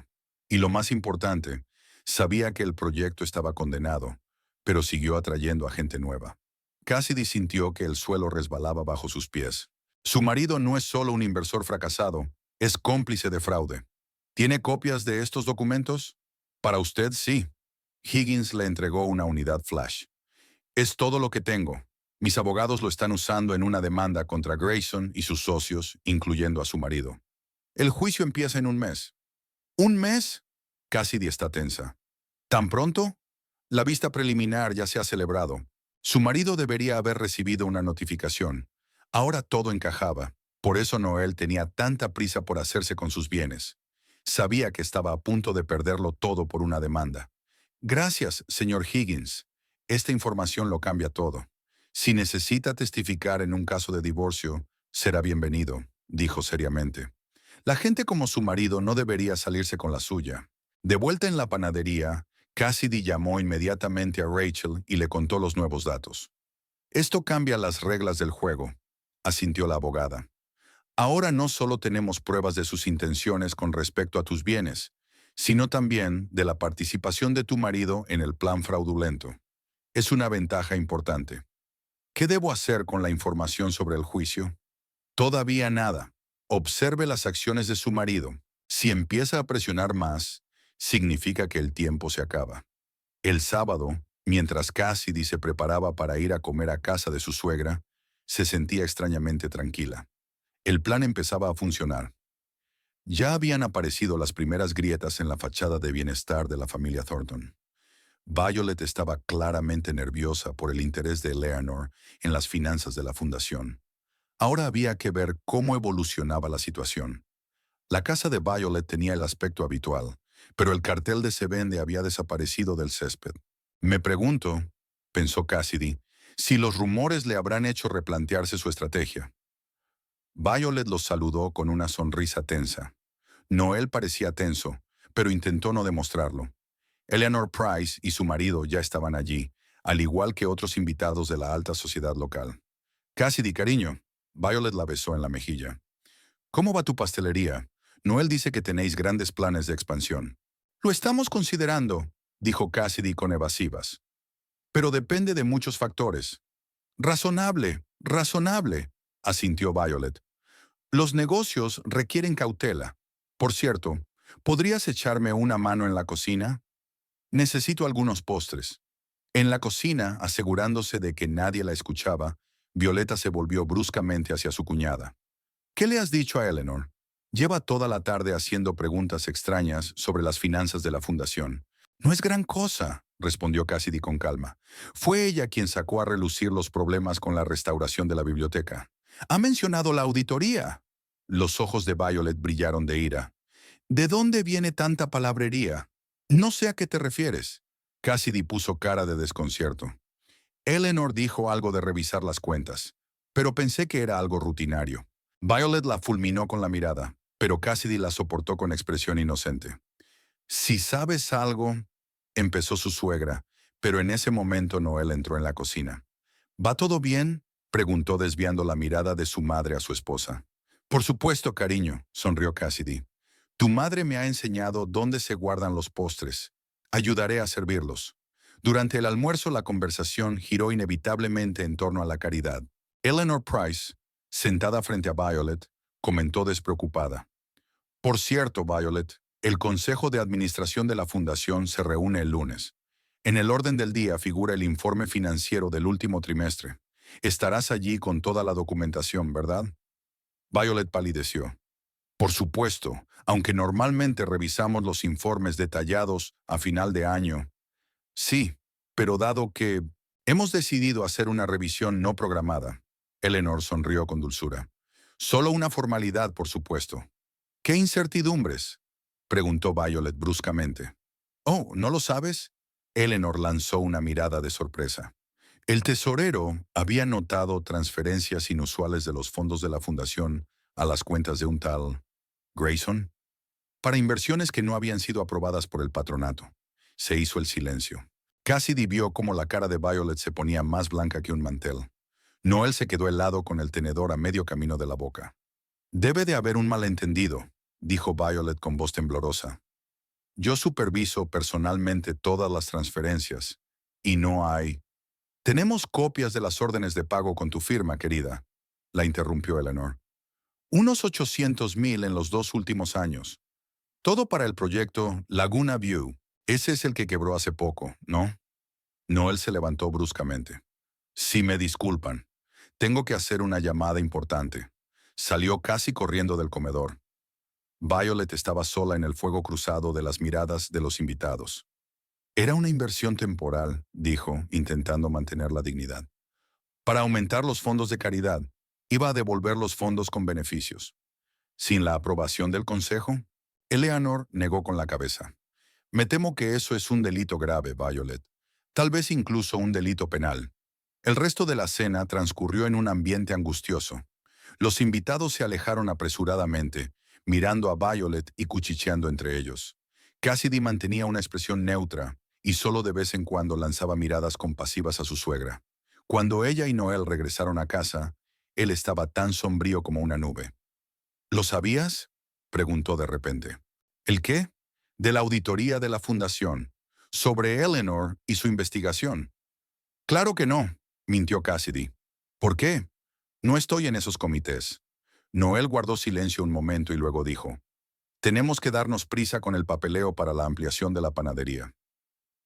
Y lo más importante, sabía que el proyecto estaba condenado, pero siguió atrayendo a gente nueva. Cassidy sintió que el suelo resbalaba bajo sus pies. Su marido no es solo un inversor fracasado, es cómplice de fraude. ¿Tiene copias de estos documentos? Para usted, sí. Higgins le entregó una unidad flash. Es todo lo que tengo. Mis abogados lo están usando en una demanda contra Grayson y sus socios, incluyendo a su marido. El juicio empieza en un mes. ¿Un mes? Cassidy está tensa. ¿Tan pronto? La vista preliminar ya se ha celebrado. Su marido debería haber recibido una notificación. Ahora todo encajaba. Por eso Noel tenía tanta prisa por hacerse con sus bienes. Sabía que estaba a punto de perderlo todo por una demanda. Gracias, señor Higgins. Esta información lo cambia todo. Si necesita testificar en un caso de divorcio, será bienvenido, dijo seriamente. La gente como su marido no debería salirse con la suya. De vuelta en la panadería, Cassidy llamó inmediatamente a Rachel y le contó los nuevos datos. Esto cambia las reglas del juego, asintió la abogada. Ahora no solo tenemos pruebas de sus intenciones con respecto a tus bienes, sino también de la participación de tu marido en el plan fraudulento. Es una ventaja importante. ¿Qué debo hacer con la información sobre el juicio? Todavía nada. Observe las acciones de su marido. Si empieza a presionar más, significa que el tiempo se acaba. El sábado, mientras Cassidy se preparaba para ir a comer a casa de su suegra, se sentía extrañamente tranquila. El plan empezaba a funcionar. Ya habían aparecido las primeras grietas en la fachada de bienestar de la familia Thornton. Violet estaba claramente nerviosa por el interés de Eleanor en las finanzas de la fundación. Ahora había que ver cómo evolucionaba la situación. La casa de Violet tenía el aspecto habitual, pero el cartel de Se Vende había desaparecido del césped. Me pregunto, pensó Cassidy, si los rumores le habrán hecho replantearse su estrategia. Violet los saludó con una sonrisa tensa. Noel parecía tenso, pero intentó no demostrarlo. Eleanor Price y su marido ya estaban allí, al igual que otros invitados de la alta sociedad local. Cassidy, cariño. Violet la besó en la mejilla. ¿Cómo va tu pastelería? Noel dice que tenéis grandes planes de expansión. Lo estamos considerando, dijo Cassidy con evasivas. Pero depende de muchos factores. Razonable, razonable, asintió Violet. Los negocios requieren cautela. Por cierto, ¿podrías echarme una mano en la cocina? Necesito algunos postres. En la cocina, asegurándose de que nadie la escuchaba, Violeta se volvió bruscamente hacia su cuñada. ¿Qué le has dicho a Eleanor? Lleva toda la tarde haciendo preguntas extrañas sobre las finanzas de la fundación. No es gran cosa, respondió Cassidy con calma. Fue ella quien sacó a relucir los problemas con la restauración de la biblioteca. Ha mencionado la auditoría. Los ojos de Violet brillaron de ira. ¿De dónde viene tanta palabrería? No sé a qué te refieres. Cassidy puso cara de desconcierto. Eleanor dijo algo de revisar las cuentas, pero pensé que era algo rutinario. Violet la fulminó con la mirada, pero Cassidy la soportó con expresión inocente. Si sabes algo, empezó su suegra, pero en ese momento Noel entró en la cocina. ¿Va todo bien? Preguntó desviando la mirada de su madre a su esposa. Por supuesto, cariño, sonrió Cassidy. Tu madre me ha enseñado dónde se guardan los postres. Ayudaré a servirlos. Durante el almuerzo la conversación giró inevitablemente en torno a la caridad. Eleanor Price, sentada frente a Violet, comentó despreocupada. Por cierto, Violet, el Consejo de Administración de la Fundación se reúne el lunes. En el orden del día figura el informe financiero del último trimestre. Estarás allí con toda la documentación, ¿verdad? Violet palideció. Por supuesto, aunque normalmente revisamos los informes detallados a final de año. Sí, pero dado que hemos decidido hacer una revisión no programada, Eleanor sonrió con dulzura. Solo una formalidad, por supuesto. ¿Qué incertidumbres? Preguntó Violet bruscamente. Oh, ¿no lo sabes? Eleanor lanzó una mirada de sorpresa. El tesorero había notado transferencias inusuales de los fondos de la fundación a las cuentas de un tal Grayson para inversiones que no habían sido aprobadas por el patronato. Se hizo el silencio. Cassidy vio cómo la cara de Violet se ponía más blanca que un mantel. Noel se quedó helado con el tenedor a medio camino de la boca. Debe de haber un malentendido, dijo Violet con voz temblorosa. Yo superviso personalmente todas las transferencias, y no hay... Tenemos copias de las órdenes de pago con tu firma, querida, la interrumpió Eleanor. Unos 800,000 en los 2 últimos años. Todo para el proyecto Laguna View. Ese es el que quebró hace poco, ¿no? Noel se levantó bruscamente. Si me disculpan, tengo que hacer una llamada importante. Salió casi corriendo del comedor. Violet estaba sola en el fuego cruzado de las miradas de los invitados. Era una inversión temporal, dijo, intentando mantener la dignidad. Para aumentar los fondos de caridad, iba a devolver los fondos con beneficios. Sin la aprobación del consejo, Eleanor negó con la cabeza. Me temo que eso es un delito grave, Violet. Tal vez incluso un delito penal. El resto de la cena transcurrió en un ambiente angustioso. Los invitados se alejaron apresuradamente, mirando a Violet y cuchicheando entre ellos. Cassidy mantenía una expresión neutra y solo de vez en cuando lanzaba miradas compasivas a su suegra. Cuando ella y Noel regresaron a casa, él estaba tan sombrío como una nube. ¿Lo sabías? Preguntó de repente. ¿El qué? De la auditoría de la fundación, sobre Eleanor y su investigación. Claro que no, mintió Cassidy. ¿Por qué? No estoy en esos comités. Noel guardó silencio un momento y luego dijo, tenemos que darnos prisa con el papeleo para la ampliación de la panadería.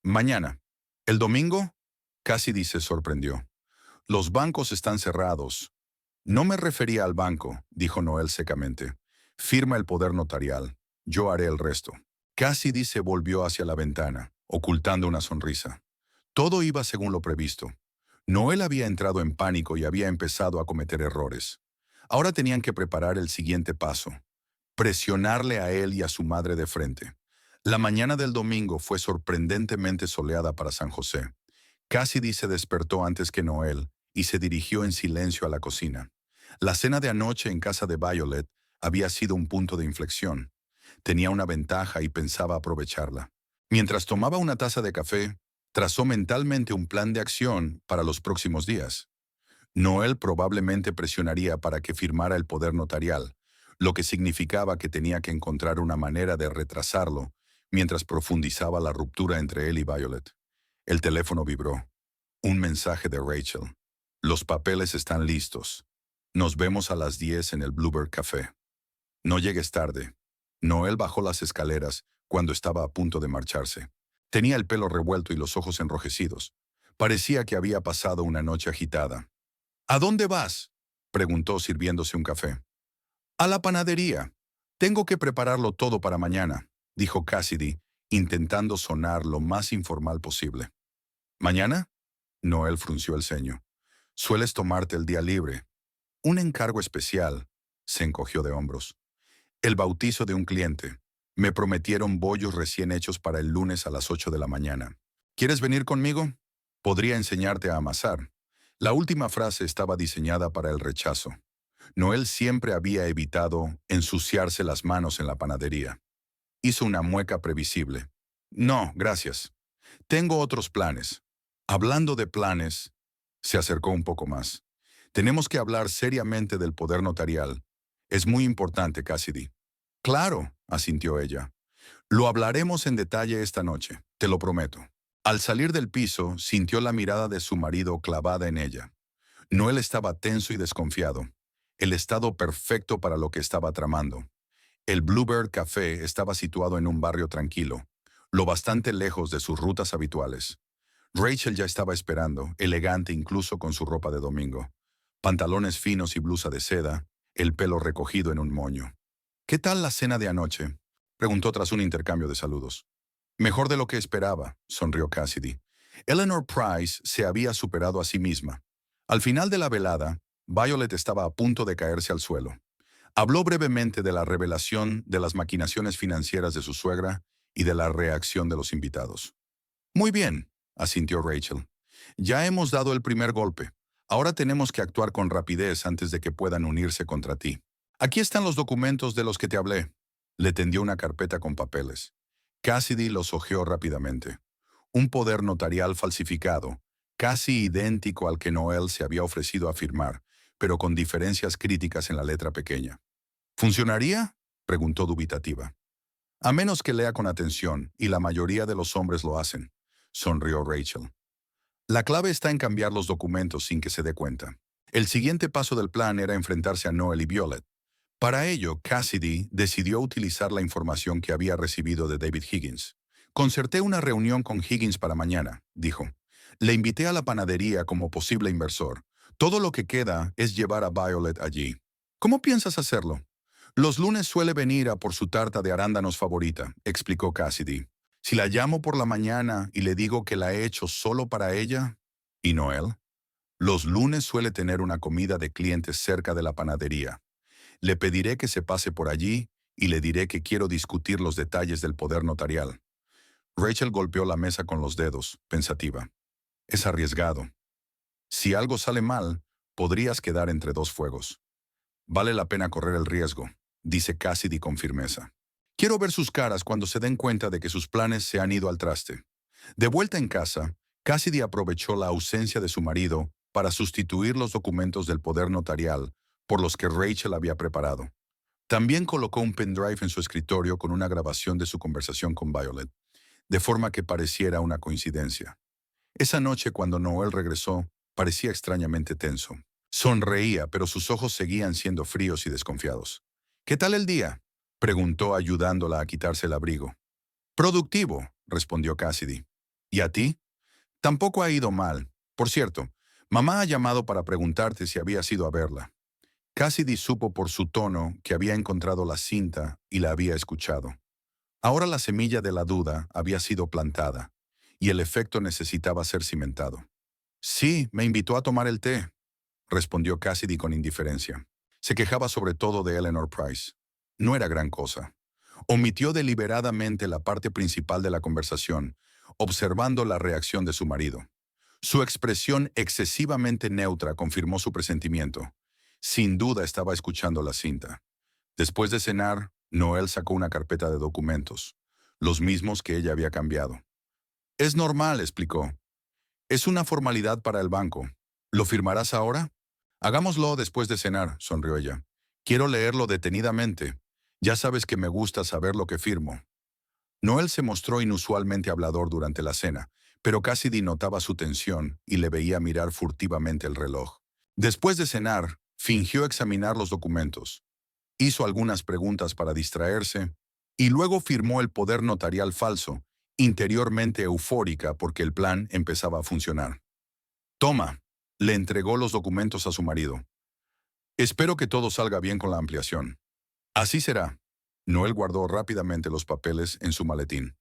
Mañana. ¿El domingo? Cassidy se sorprendió. Los bancos están cerrados. No me refería al banco, dijo Noel secamente. Firma el poder notarial. Yo haré el resto. Cassidy se volvió hacia la ventana, ocultando una sonrisa. Todo iba según lo previsto. Noel había entrado en pánico y había empezado a cometer errores. Ahora tenían que preparar el siguiente paso. Presionarle a él y a su madre de frente. La mañana del domingo fue sorprendentemente soleada para San José. Cassidy se despertó antes que Noel y se dirigió en silencio a la cocina. La cena de anoche en casa de Violet había sido un punto de inflexión. Tenía una ventaja y pensaba aprovecharla. Mientras tomaba una taza de café, trazó mentalmente un plan de acción para los próximos días. Noel probablemente presionaría para que firmara el poder notarial, lo que significaba que tenía que encontrar una manera de retrasarlo mientras profundizaba la ruptura entre él y Violet. El teléfono vibró. Un mensaje de Rachel. Los papeles están listos. Nos vemos a las 10 en el Bluebird Café. No llegues tarde. Noel bajó las escaleras cuando estaba a punto de marcharse. Tenía el pelo revuelto y los ojos enrojecidos. Parecía que había pasado una noche agitada. ¿A dónde vas? Preguntó sirviéndose un café. A la panadería. Tengo que prepararlo todo para mañana, dijo Cassidy, intentando sonar lo más informal posible. ¿Mañana? Noel frunció el ceño. Sueles tomarte el día libre. Un encargo especial. Se encogió de hombros. El bautizo de un cliente. Me prometieron bollos recién hechos para el lunes a las 8 de la mañana. ¿Quieres venir conmigo? Podría enseñarte a amasar. La última frase estaba diseñada para el rechazo. Noel siempre había evitado ensuciarse las manos en la panadería. Hizo una mueca previsible. No, gracias. Tengo otros planes. Hablando de planes, se acercó un poco más. Tenemos que hablar seriamente del poder notarial. Es muy importante, Cassidy. Claro, asintió ella. Lo hablaremos en detalle esta noche, te lo prometo. Al salir del piso, sintió la mirada de su marido clavada en ella. Noel estaba tenso y desconfiado. El estado perfecto para lo que estaba tramando. El Bluebird Café estaba situado en un barrio tranquilo, lo bastante lejos de sus rutas habituales. Rachel ya estaba esperando, elegante incluso con su ropa de domingo. Pantalones finos y blusa de seda, el pelo recogido en un moño. ¿Qué tal la cena de anoche? Preguntó tras un intercambio de saludos. Mejor de lo que esperaba, sonrió Cassidy. Eleanor Price se había superado a sí misma. Al final de la velada, Violet estaba a punto de caerse al suelo. Habló brevemente de la revelación de las maquinaciones financieras de su suegra y de la reacción de los invitados. Muy bien, asintió Rachel. Ya hemos dado el primer golpe. Ahora tenemos que actuar con rapidez antes de que puedan unirse contra ti. Aquí están los documentos de los que te hablé. Le tendió una carpeta con papeles. Cassidy los hojeó rápidamente. Un poder notarial falsificado, casi idéntico al que Noel se había ofrecido a firmar, pero con diferencias críticas en la letra pequeña. ¿Funcionaría?, preguntó dubitativa. A menos que lea con atención, y la mayoría de los hombres lo hacen, sonrió Rachel. La clave está en cambiar los documentos sin que se dé cuenta. El siguiente paso del plan era enfrentarse a Noel y Violet. Para ello, Cassidy decidió utilizar la información que había recibido de David Higgins. Concerté una reunión con Higgins para mañana, dijo. Le invité a la panadería como posible inversor. Todo lo que queda es llevar a Violet allí. ¿Cómo piensas hacerlo? Los lunes suele venir a por su tarta de arándanos favorita, explicó Cassidy. Si la llamo por la mañana y le digo que la he hecho solo para ella, ¿y Noel? Los lunes suele tener una comida de clientes cerca de la panadería. Le pediré que se pase por allí y le diré que quiero discutir los detalles del poder notarial. Rachel golpeó la mesa con los dedos, pensativa. Es arriesgado. Si algo sale mal, podrías quedar entre dos fuegos. Vale la pena correr el riesgo, dice Cassidy con firmeza. Quiero ver sus caras cuando se den cuenta de que sus planes se han ido al traste. De vuelta en casa, Cassidy aprovechó la ausencia de su marido para sustituir los documentos del poder notarial por los que Rachel había preparado. También colocó un pendrive en su escritorio con una grabación de su conversación con Violet, de forma que pareciera una coincidencia. Esa noche, cuando Noel regresó, parecía extrañamente tenso. Sonreía, pero sus ojos seguían siendo fríos y desconfiados. ¿Qué tal el día?, preguntó ayudándola a quitarse el abrigo. Productivo, respondió Cassidy. ¿Y a ti? Tampoco ha ido mal. Por cierto, mamá ha llamado para preguntarte si habías ido a verla. Cassidy supo por su tono que había encontrado la cinta y la había escuchado. Ahora la semilla de la duda había sido plantada, y el efecto necesitaba ser cimentado. Sí, me invitó a tomar el té, respondió Cassidy con indiferencia. Se quejaba sobre todo de Eleanor Price. No era gran cosa. Omitió deliberadamente la parte principal de la conversación, observando la reacción de su marido. Su expresión excesivamente neutra confirmó su presentimiento. Sin duda estaba escuchando la cinta. Después de cenar, Noel sacó una carpeta de documentos, los mismos que ella había cambiado. Es normal, explicó. Es una formalidad para el banco. ¿Lo firmarás ahora? Hagámoslo después de cenar, sonrió ella. Quiero leerlo detenidamente. Ya sabes que me gusta saber lo que firmo. Noel se mostró inusualmente hablador durante la cena, pero Cassidy notaba su tensión y le veía mirar furtivamente el reloj. Después de cenar, fingió examinar los documentos. Hizo algunas preguntas para distraerse y luego firmó el poder notarial falso, interiormente eufórica porque el plan empezaba a funcionar. Toma, le entregó los documentos a su marido. Espero que todo salga bien con la ampliación. Así será. Noel guardó rápidamente los papeles en su maletín.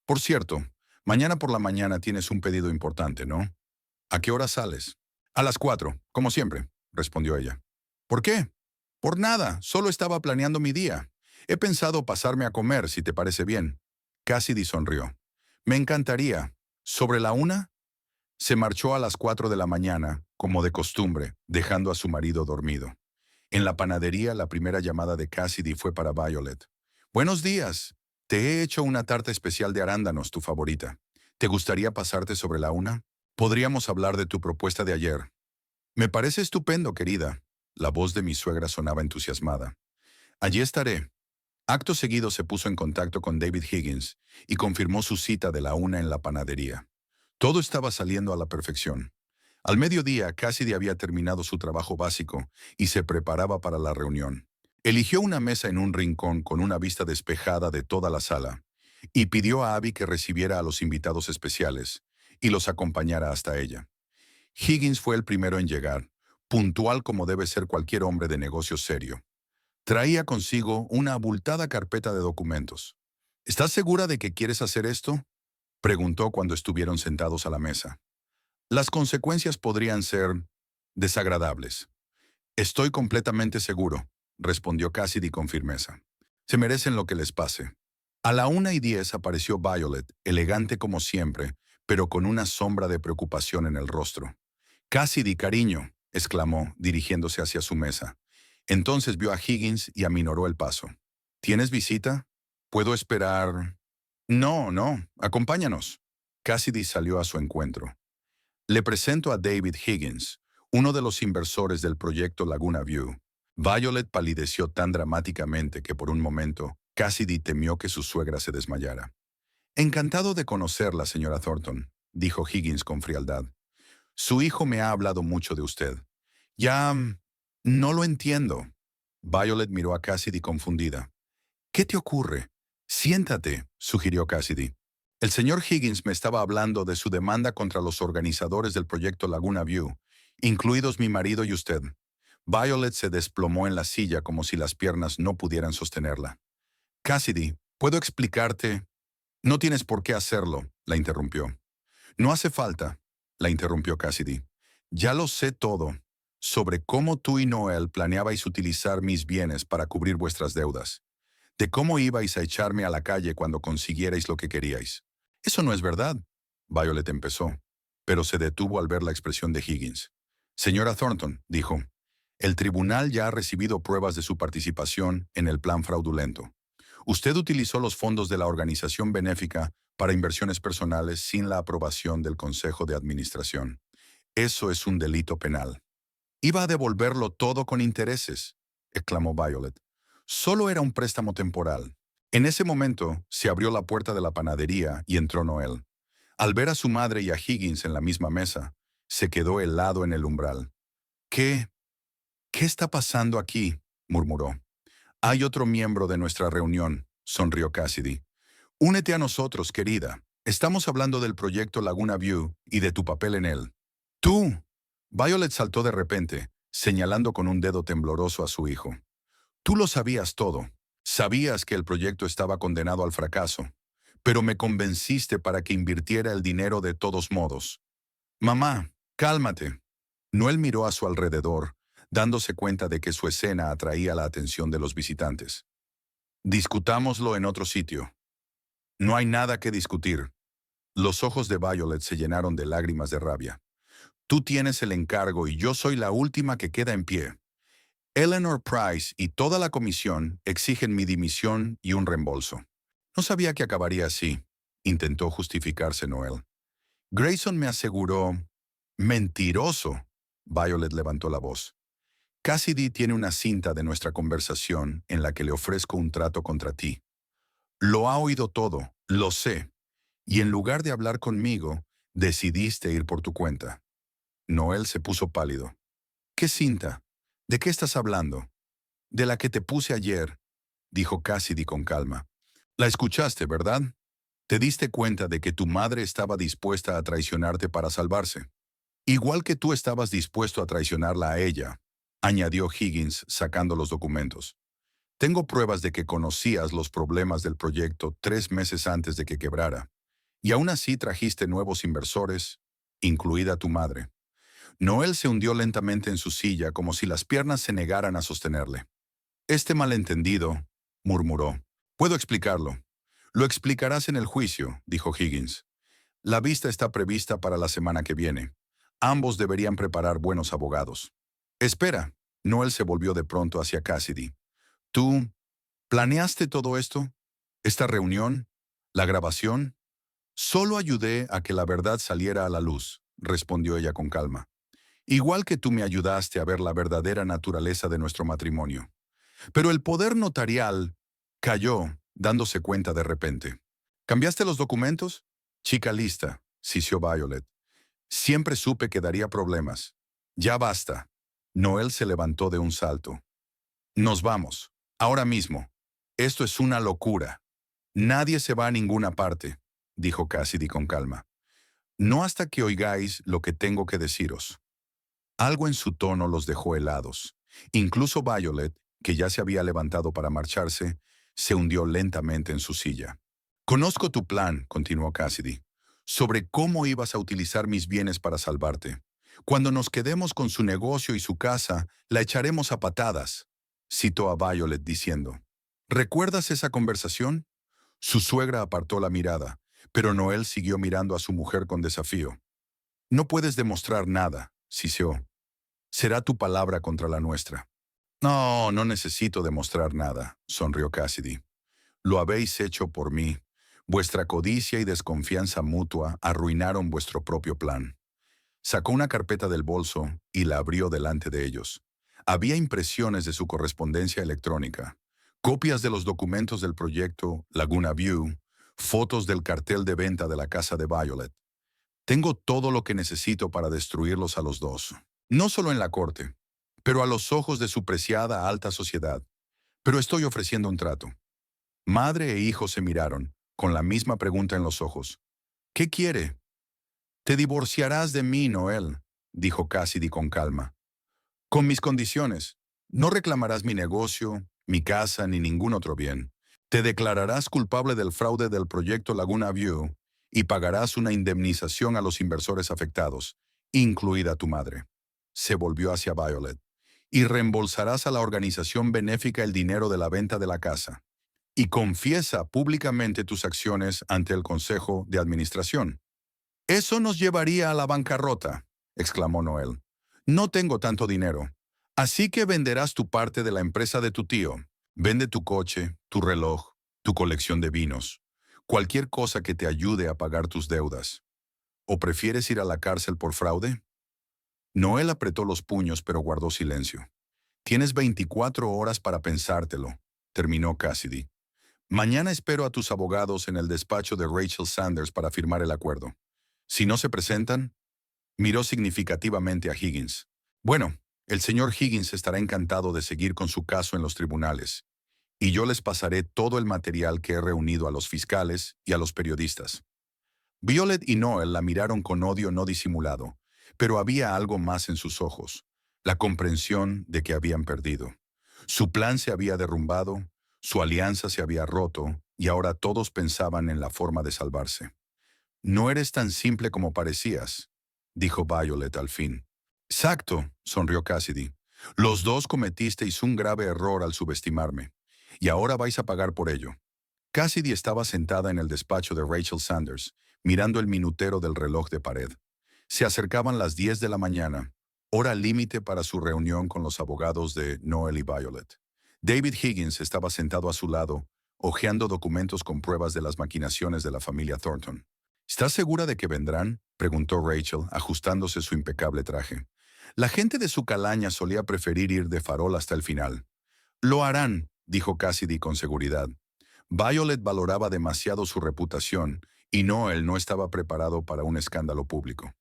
Por cierto, mañana por la mañana tienes un pedido importante, ¿no? ¿A qué hora sales? A las 4, como siempre, respondió ella. ¿Por qué? Por nada, solo estaba planeando mi día. He pensado pasarme a comer, si te parece bien. Cassidy sonrió. Me encantaría. ¿Sobre la 1? Se marchó a las 4 de la mañana, como de costumbre, dejando a su marido dormido. En la panadería, la primera llamada de Cassidy fue para Violet. Buenos días. Te he hecho una tarta especial de arándanos, tu favorita. ¿Te gustaría pasarte sobre la 1? Podríamos hablar de tu propuesta de ayer. Me parece estupendo, querida. La voz de mi suegra sonaba entusiasmada. Allí estaré. Acto seguido se puso en contacto con David Higgins y confirmó su cita de la 1 en la panadería. Todo estaba saliendo a la perfección. Al mediodía, Cassidy había terminado su trabajo básico y se preparaba para la reunión. Eligió una mesa en un rincón con una vista despejada de toda la sala y pidió a Abby que recibiera a los invitados especiales y los acompañara hasta ella. Higgins fue el primero en llegar, puntual como debe ser cualquier hombre de negocios serio. Traía consigo una abultada carpeta de documentos. ¿Estás segura de que quieres hacer esto? Preguntó cuando estuvieron sentados a la mesa. Las consecuencias podrían ser desagradables. Estoy completamente seguro, respondió Cassidy con firmeza. Se merecen lo que les pase. A la 1:10 apareció Violet, elegante como siempre, pero con una sombra de preocupación en el rostro. Cassidy, cariño, exclamó, dirigiéndose hacia su mesa. Entonces vio a Higgins y aminoró el paso. ¿Tienes visita? ¿Puedo esperar? No, no, acompáñanos. Cassidy salió a su encuentro. Le presento a David Higgins, uno de los inversores del proyecto Laguna View. Violet palideció tan dramáticamente que por un momento Cassidy temió que su suegra se desmayara. Encantado de conocerla, señora Thornton, dijo Higgins con frialdad. Su hijo me ha hablado mucho de usted. Ya no lo entiendo. Violet miró a Cassidy confundida. ¿Qué te ocurre? Siéntate, sugirió Cassidy. El señor Higgins me estaba hablando de su demanda contra los organizadores del proyecto Laguna View, incluidos mi marido y usted. Violet se desplomó en la silla como si las piernas no pudieran sostenerla. Cassidy, ¿puedo explicarte? No tienes por qué hacerlo, la interrumpió. No hace falta, la interrumpió Cassidy. Ya lo sé todo, sobre cómo tú y Noel planeabais utilizar mis bienes para cubrir vuestras deudas, de cómo ibais a echarme a la calle cuando consiguierais lo que queríais. Eso no es verdad, Violet empezó, pero se detuvo al ver la expresión de Higgins. Señora Thornton, dijo, el tribunal ya ha recibido pruebas de su participación en el plan fraudulento. Usted utilizó los fondos de la organización benéfica para inversiones personales sin la aprobación del Consejo de Administración. Eso es un delito penal. Iba a devolverlo todo con intereses, exclamó Violet. Solo era un préstamo temporal. En ese momento se abrió la puerta de la panadería y entró Noel. Al ver a su madre y a Higgins en la misma mesa, se quedó helado en el umbral. ¿Qué está pasando aquí?, murmuró. Hay otro miembro de nuestra reunión, sonrió Cassidy. Únete a nosotros, querida. Estamos hablando del proyecto Laguna View y de tu papel en él. ¡Tú! Violet saltó de repente, señalando con un dedo tembloroso a su hijo. Tú lo sabías todo. Sabías que el proyecto estaba condenado al fracaso, pero me convenciste para que invirtiera el dinero de todos modos. Mamá, cálmate. Noel miró a su alrededor, dándose cuenta de que su escena atraía la atención de los visitantes. Discutámoslo en otro sitio. No hay nada que discutir. Los ojos de Violet se llenaron de lágrimas de rabia. Tú tienes el encargo y yo soy la última que queda en pie. Eleanor Price y toda la comisión exigen mi dimisión y un reembolso. No sabía que acabaría así, intentó justificarse Noel. Grayson me aseguró... ¡Mentiroso! Violet levantó la voz. Cassidy tiene una cinta de nuestra conversación en la que le ofrezco un trato contra ti. Lo ha oído todo, lo sé, y en lugar de hablar conmigo, decidiste ir por tu cuenta. Noel se puso pálido. ¿Qué cinta? ¿De qué estás hablando? De la que te puse ayer, dijo Cassidy con calma. La escuchaste, ¿verdad? Te diste cuenta de que tu madre estaba dispuesta a traicionarte para salvarse. Igual que tú estabas dispuesto a traicionarla a ella, añadió Higgins sacando los documentos. Tengo pruebas de que conocías los problemas del proyecto 3 meses antes de que quebrara, y aún así trajiste nuevos inversores, incluida tu madre. Noel se hundió lentamente en su silla como si las piernas se negaran a sostenerle. Este malentendido, murmuró. Puedo explicarlo. Lo explicarás en el juicio, dijo Higgins. La vista está prevista para la semana que viene. Ambos deberían preparar buenos abogados. Espera. Noel se volvió de pronto hacia Cassidy. ¿Tú planeaste todo esto? ¿Esta reunión? ¿La grabación? Solo ayudé a que la verdad saliera a la luz, respondió ella con calma. Igual que tú me ayudaste a ver la verdadera naturaleza de nuestro matrimonio. Pero el poder notarial cayó, dándose cuenta de repente. ¿Cambiaste los documentos? Chica lista, sisió Violet. Siempre supe que daría problemas. Ya basta. Noel se levantó de un salto. Nos vamos. Ahora mismo. Esto es una locura. Nadie se va a ninguna parte, dijo Cassidy con calma. No hasta que oigáis lo que tengo que deciros. Algo en su tono los dejó helados. Incluso Violet, que ya se había levantado para marcharse, se hundió lentamente en su silla. Conozco tu plan, continuó Cassidy, sobre cómo ibas a utilizar mis bienes para salvarte. Cuando nos quedemos con su negocio y su casa, la echaremos a patadas, citó a Violet diciendo. ¿Recuerdas esa conversación? Su suegra apartó la mirada, pero Noel siguió mirando a su mujer con desafío. No puedes demostrar nada, siseó. Será tu palabra contra la nuestra. No, no necesito demostrar nada, sonrió Cassidy. Lo habéis hecho por mí. Vuestra codicia y desconfianza mutua arruinaron vuestro propio plan. Sacó una carpeta del bolso y la abrió delante de ellos. Había impresiones de su correspondencia electrónica, copias de los documentos del proyecto Laguna View, fotos del cartel de venta de la casa de Violet. Tengo todo lo que necesito para destruirlos a los dos. No solo en la corte, pero a los ojos de su preciada alta sociedad. Pero estoy ofreciendo un trato. Madre e hijo se miraron, con la misma pregunta en los ojos. ¿Qué quiere? Te divorciarás de mí, Noel, dijo Cassidy con calma. Con mis condiciones. No reclamarás mi negocio, mi casa ni ningún otro bien. Te declararás culpable del fraude del proyecto Laguna View y pagarás una indemnización a los inversores afectados, incluida tu madre. Se volvió hacia Violet. Y reembolsarás a la organización benéfica el dinero de la venta de la casa. Y confiesa públicamente tus acciones ante el Consejo de Administración. Eso nos llevaría a la bancarrota, exclamó Noel. No tengo tanto dinero. Así que venderás tu parte de la empresa de tu tío. Vende tu coche, tu reloj, tu colección de vinos, cualquier cosa que te ayude a pagar tus deudas. ¿O prefieres ir a la cárcel por fraude? Noel apretó los puños pero guardó silencio. Tienes 24 horas para pensártelo, terminó Cassidy. Mañana espero a tus abogados en el despacho de Rachel Sanders para firmar el acuerdo. Si no se presentan, miró significativamente a Higgins. Bueno, el señor Higgins estará encantado de seguir con su caso en los tribunales, y yo les pasaré todo el material que he reunido a los fiscales y a los periodistas. Violet y Noel la miraron con odio no disimulado, pero había algo más en sus ojos, la comprensión de que habían perdido. Su plan se había derrumbado, su alianza se había roto, y ahora todos pensaban en la forma de salvarse. No eres tan simple como parecías, dijo Violet al fin. Exacto, sonrió Cassidy. Los dos cometisteis un grave error al subestimarme, y ahora vais a pagar por ello. Cassidy estaba sentada en el despacho de Rachel Sanders, mirando el minutero del reloj de pared. Se acercaban las 10 de la mañana, hora límite para su reunión con los abogados de Noel y Violet. David Higgins estaba sentado a su lado, hojeando documentos con pruebas de las maquinaciones de la familia Thornton. ¿Estás segura de que vendrán?, preguntó Rachel, ajustándose su impecable traje. La gente de su calaña solía preferir ir de farol hasta el final. Lo harán, dijo Cassidy con seguridad. Violet valoraba demasiado su reputación y Noel no estaba preparado para un escándalo público.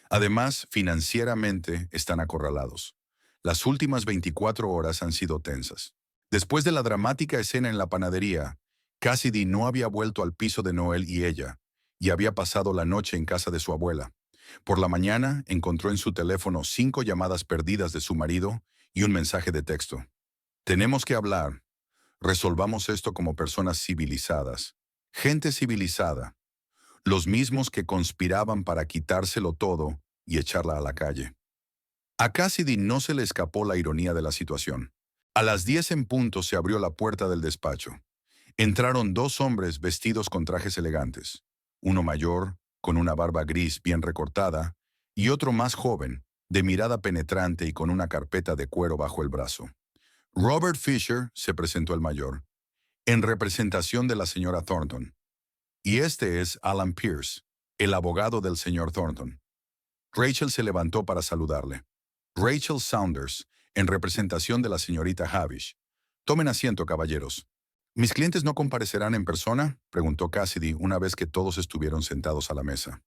Además, financieramente están acorralados. Las últimas 24 horas han sido tensas. Después de la dramática escena en la panadería, Cassidy no había vuelto al piso de Noel y ella, y había pasado la noche en casa de su abuela. Por la mañana encontró en su teléfono 5 llamadas perdidas de su marido y un mensaje de texto. Tenemos que hablar. Resolvamos esto como personas civilizadas. Gente civilizada. Los mismos que conspiraban para quitárselo todo y echarla a la calle. A Cassidy no se le escapó la ironía de la situación. A las 10 en punto se abrió la puerta del despacho. Entraron 2 hombres vestidos con trajes elegantes. Uno mayor, con una barba gris bien recortada, y otro más joven, de mirada penetrante y con una carpeta de cuero bajo el brazo. Robert Fisher, se presentó el mayor, en representación de la señora Thornton. Y este es Alan Pierce, el abogado del señor Thornton. Rachel se levantó para saludarle. Rachel Saunders, en representación de la señorita Havish. Tomen asiento, caballeros. ¿Mis clientes no comparecerán en persona?, preguntó Cassidy una vez que todos estuvieron sentados a la mesa.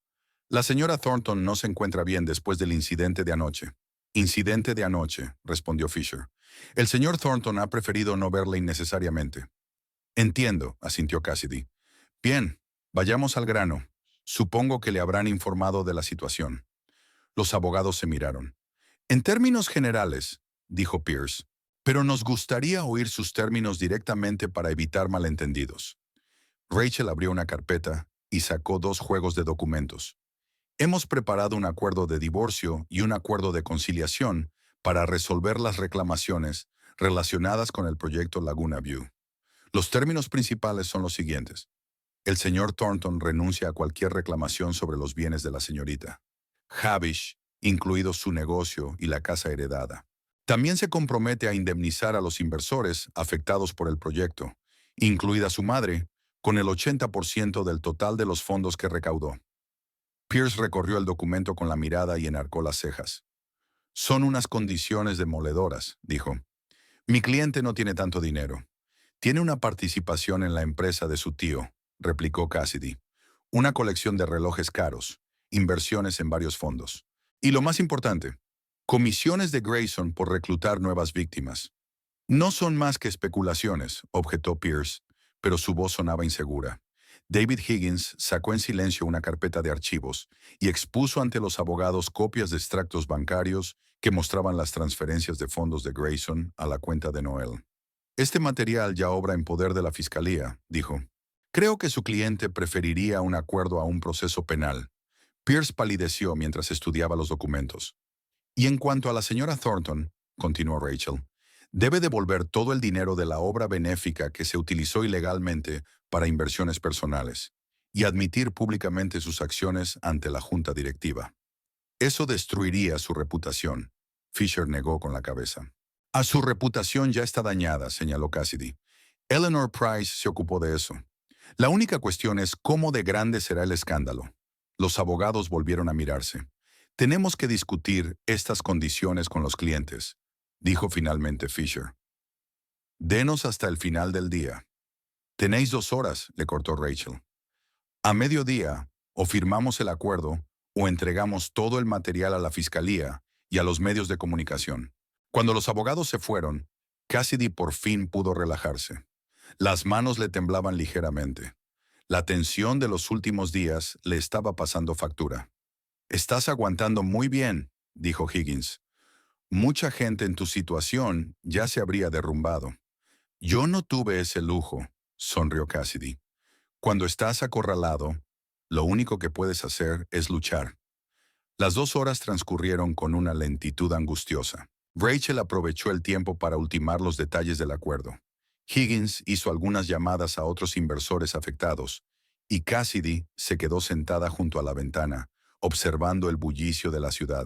La señora Thornton no se encuentra bien después del incidente de anoche. Incidente de anoche, respondió Fisher. El señor Thornton ha preferido no verla innecesariamente. Entiendo, asintió Cassidy. Bien, vayamos al grano. Supongo que le habrán informado de la situación. Los abogados se miraron. En términos generales, dijo Pierce, pero nos gustaría oír sus términos directamente para evitar malentendidos. Rachel abrió una carpeta y sacó 2 juegos de documentos. Hemos preparado un acuerdo de divorcio y un acuerdo de conciliación para resolver las reclamaciones relacionadas con el proyecto Laguna View. Los términos principales son los siguientes. El señor Thornton renuncia a cualquier reclamación sobre los bienes de la señorita Havish, incluido su negocio y la casa heredada. También se compromete a indemnizar a los inversores afectados por el proyecto, incluida su madre, con el 80% del total de los fondos que recaudó. Pierce recorrió el documento con la mirada y enarcó las cejas. Son unas condiciones demoledoras, dijo. Mi cliente no tiene tanto dinero. Tiene una participación en la empresa de su tío, replicó Cassidy. Una colección de relojes caros, inversiones en varios fondos. Y lo más importante, comisiones de Grayson por reclutar nuevas víctimas. No son más que especulaciones, objetó Pierce, pero su voz sonaba insegura. David Higgins sacó en silencio una carpeta de archivos y expuso ante los abogados copias de extractos bancarios que mostraban las transferencias de fondos de Grayson a la cuenta de Noel. Este material ya obra en poder de la Fiscalía, dijo. Creo que su cliente preferiría un acuerdo a un proceso penal. Pierce palideció mientras estudiaba los documentos. Y en cuanto a la señora Thornton, continuó Rachel, debe devolver todo el dinero de la obra benéfica que se utilizó ilegalmente para inversiones personales y admitir públicamente sus acciones ante la junta directiva. Eso destruiría su reputación. Fisher negó con la cabeza. A su reputación ya está dañada, señaló Cassidy. Eleanor Price se ocupó de eso. La única cuestión es cómo de grande será el escándalo. Los abogados volvieron a mirarse. Tenemos que discutir estas condiciones con los clientes, dijo finalmente Fisher. Denos hasta el final del día. Tenéis 2 horas, le cortó Rachel. A mediodía, o firmamos el acuerdo, o entregamos todo el material a la fiscalía y a los medios de comunicación. Cuando los abogados se fueron, Cassidy por fin pudo relajarse. Las manos le temblaban ligeramente. La tensión de los últimos días le estaba pasando factura. Estás aguantando muy bien, dijo Higgins. Mucha gente en tu situación ya se habría derrumbado. Yo no tuve ese lujo, sonrió Cassidy. Cuando estás acorralado, lo único que puedes hacer es luchar. Las 2 horas transcurrieron con una lentitud angustiosa. Rachel aprovechó el tiempo para ultimar los detalles del acuerdo. Higgins hizo algunas llamadas a otros inversores afectados, y Cassidy se quedó sentada junto a la ventana, observando el bullicio de la ciudad.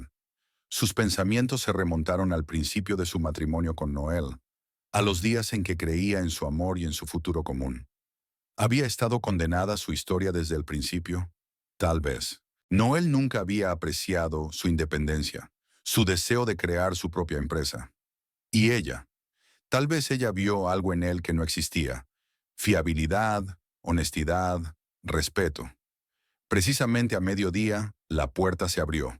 Sus pensamientos se remontaron al principio de su matrimonio con Noel, a los días en que creía en su amor y en su futuro común. ¿Había estado condenada su historia desde el principio? Tal vez. Noel nunca había apreciado su independencia, su deseo de crear su propia empresa. Y ella, tal vez ella vio algo en él que no existía: fiabilidad, honestidad, respeto. Precisamente a mediodía, la puerta se abrió.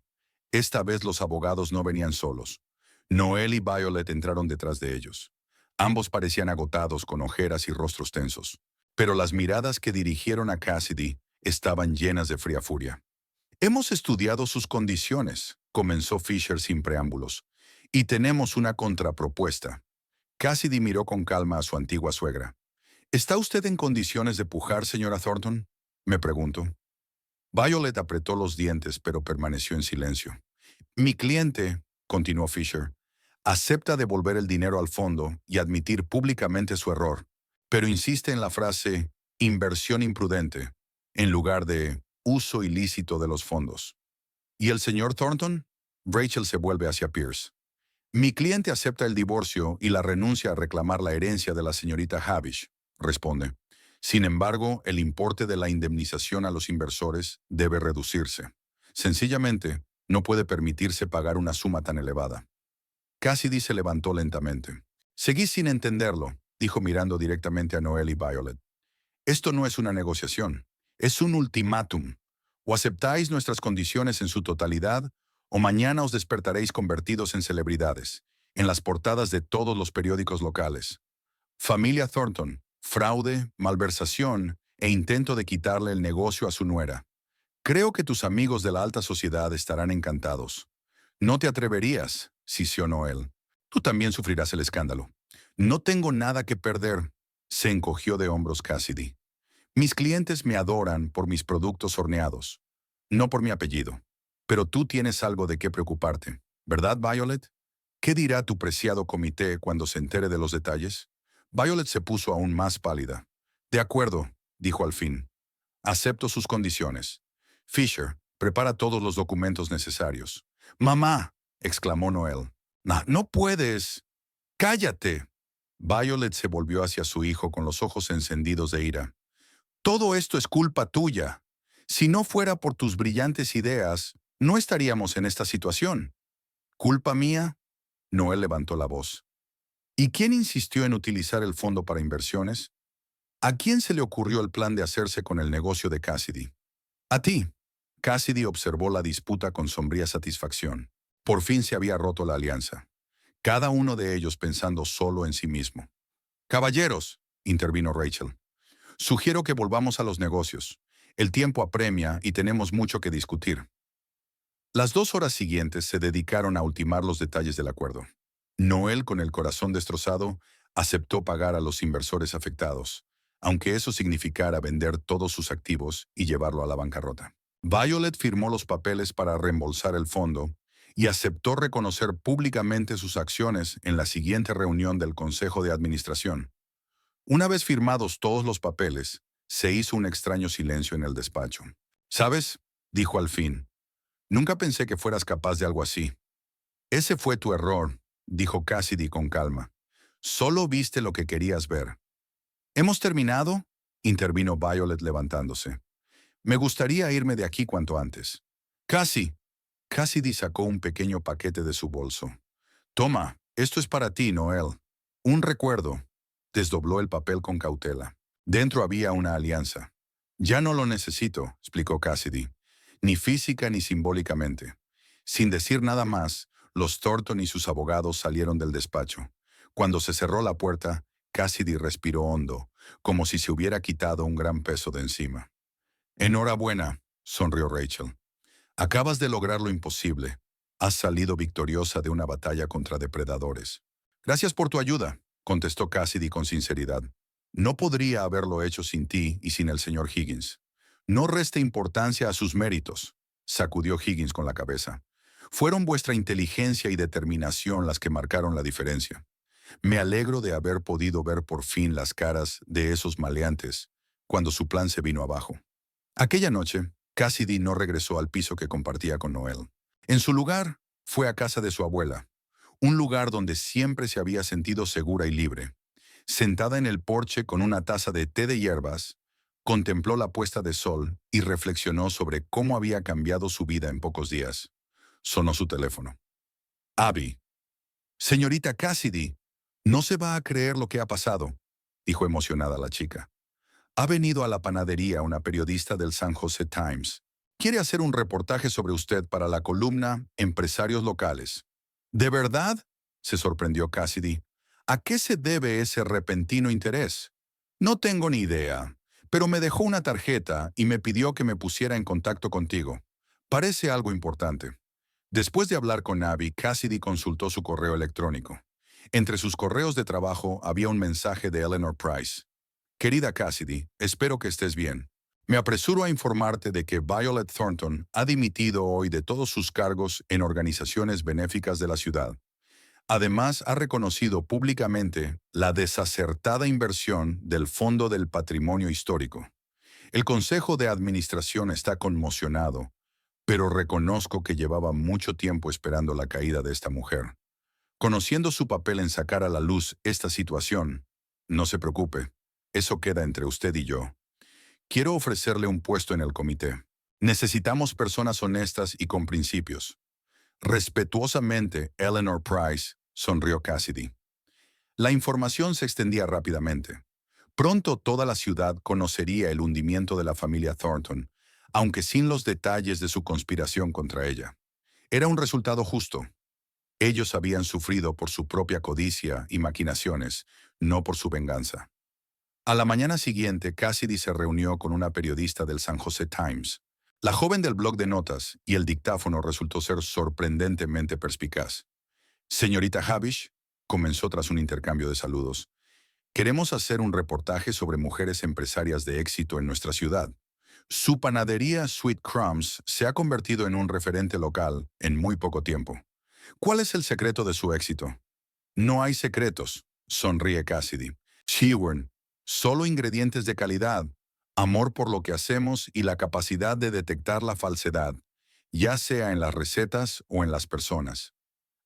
Esta vez los abogados no venían solos. Noel y Violet entraron detrás de ellos. Ambos parecían agotados, con ojeras y rostros tensos. Pero las miradas que dirigieron a Cassidy estaban llenas de fría furia. Hemos estudiado sus condiciones, comenzó Fisher sin preámbulos, y tenemos una contrapropuesta. Cassidy miró con calma a su antigua suegra. ¿Está usted en condiciones de pujar, señora Thornton?, me preguntó. Violet apretó los dientes, pero permaneció en silencio. Mi cliente, continuó Fisher, acepta devolver el dinero al fondo y admitir públicamente su error, pero insiste en la frase inversión imprudente, en lugar de uso ilícito de los fondos. ¿Y el señor Thornton? Rachel se vuelve hacia Pierce. Mi cliente acepta el divorcio y la renuncia a reclamar la herencia de la señorita Havish, responde. Sin embargo, el importe de la indemnización a los inversores debe reducirse. Sencillamente, no puede permitirse pagar una suma tan elevada. Cassidy se levantó lentamente. Seguí sin entenderlo, dijo mirando directamente a Noel y Violet. Esto no es una negociación, es un ultimátum. O aceptáis nuestras condiciones en su totalidad, o mañana os despertaréis convertidos en celebridades, en las portadas de todos los periódicos locales. Familia Thornton, fraude, malversación e intento de quitarle el negocio a su nuera. Creo que tus amigos de la alta sociedad estarán encantados. No te atreverías, sisió Noel. Tú también sufrirás el escándalo. No tengo nada que perder, se encogió de hombros Cassidy. Mis clientes me adoran por mis productos horneados, no por mi apellido. Pero tú tienes algo de qué preocuparte, ¿verdad, Violet? ¿Qué dirá tu preciado comité cuando se entere de los detalles? Violet se puso aún más pálida. De acuerdo, dijo al fin. Acepto sus condiciones. Fisher, prepara todos los documentos necesarios. ¡Mamá!, exclamó Noel. No puedes. ¡Cállate! Violet se volvió hacia su hijo con los ojos encendidos de ira. Todo esto es culpa tuya. Si no fuera por tus brillantes ideas, no estaríamos en esta situación. ¿Culpa mía? Noel levantó la voz. ¿Y quién insistió en utilizar el fondo para inversiones? ¿A quién se le ocurrió el plan de hacerse con el negocio de Cassidy? A ti. Cassidy observó la disputa con sombría satisfacción. Por fin se había roto la alianza. Cada uno de ellos pensando solo en sí mismo. Caballeros, intervino Rachel, sugiero que volvamos a los negocios. El tiempo apremia y tenemos mucho que discutir. Las 2 horas siguientes se dedicaron a ultimar los detalles del acuerdo. Noel, con el corazón destrozado, aceptó pagar a los inversores afectados, aunque eso significara vender todos sus activos y llevarlo a la bancarrota. Violet firmó los papeles para reembolsar el fondo y aceptó reconocer públicamente sus acciones en la siguiente reunión del Consejo de Administración. Una vez firmados todos los papeles, se hizo un extraño silencio en el despacho. ¿Sabes?, dijo al fin. Nunca pensé que fueras capaz de algo así. Ese fue tu error, dijo Cassidy con calma. Solo viste lo que querías ver. ¿Hemos terminado?, intervino Violet levantándose. Me gustaría irme de aquí cuanto antes. Casi. Cassidy sacó un pequeño paquete de su bolso. Toma, esto es para ti, Noel. Un recuerdo. Desdobló el papel con cautela. Dentro había una alianza. Ya no lo necesito, explicó Cassidy. Ni física ni simbólicamente. Sin decir nada más, los Thornton y sus abogados salieron del despacho. Cuando se cerró la puerta, Cassidy respiró hondo, como si se hubiera quitado un gran peso de encima. Enhorabuena, sonrió Rachel. Acabas de lograr lo imposible. Has salido victoriosa de una batalla contra depredadores. Gracias por tu ayuda, contestó Cassidy con sinceridad. No podría haberlo hecho sin ti y sin el señor Higgins. No reste importancia a sus méritos, sacudió Higgins con la cabeza. Fueron vuestra inteligencia y determinación las que marcaron la diferencia. Me alegro de haber podido ver por fin las caras de esos maleantes cuando su plan se vino abajo. Aquella noche, Cassidy no regresó al piso que compartía con Noel. En su lugar, fue a casa de su abuela, un lugar donde siempre se había sentido segura y libre. Sentada en el porche con una taza de té de hierbas, contempló la puesta de sol y reflexionó sobre cómo había cambiado su vida en pocos días. Sonó su teléfono. Abby. Señorita Cassidy, no se va a creer lo que ha pasado, dijo emocionada la chica. Ha venido a la panadería una periodista del San Jose Times. Quiere hacer un reportaje sobre usted para la columna Empresarios Locales. ¿De verdad?, se sorprendió Cassidy. ¿A qué se debe ese repentino interés? No tengo ni idea, pero me dejó una tarjeta y me pidió que me pusiera en contacto contigo. Parece algo importante. Después de hablar con Abby, Cassidy consultó su correo electrónico. Entre sus correos de trabajo había un mensaje de Eleanor Price. Querida Cassidy, espero que estés bien. Me apresuro a informarte de que Violet Thornton ha dimitido hoy de todos sus cargos en organizaciones benéficas de la ciudad. Además, ha reconocido públicamente la desacertada inversión del Fondo del Patrimonio Histórico. El Consejo de Administración está conmocionado, pero reconozco que llevaba mucho tiempo esperando la caída de esta mujer. Conociendo su papel en sacar a la luz esta situación, no se preocupe, eso queda entre usted y yo. Quiero ofrecerle un puesto en el comité. Necesitamos personas honestas y con principios. Respetuosamente, Eleanor Price, sonrió Cassidy. La información se extendía rápidamente. Pronto toda la ciudad conocería el hundimiento de la familia Thornton, aunque sin los detalles de su conspiración contra ella. Era un resultado justo. Ellos habían sufrido por su propia codicia y maquinaciones, no por su venganza. A la mañana siguiente, Cassidy se reunió con una periodista del San Jose Times. La joven del blog de notas y el dictáfono resultó ser sorprendentemente perspicaz. Señorita Havish, comenzó tras un intercambio de saludos. Queremos hacer un reportaje sobre mujeres empresarias de éxito en nuestra ciudad. Su panadería Sweet Crumbs se ha convertido en un referente local en muy poco tiempo. ¿Cuál es el secreto de su éxito? No hay secretos, sonríe Cassidy. Shewern, solo ingredientes de calidad, amor por lo que hacemos y la capacidad de detectar la falsedad, ya sea en las recetas o en las personas.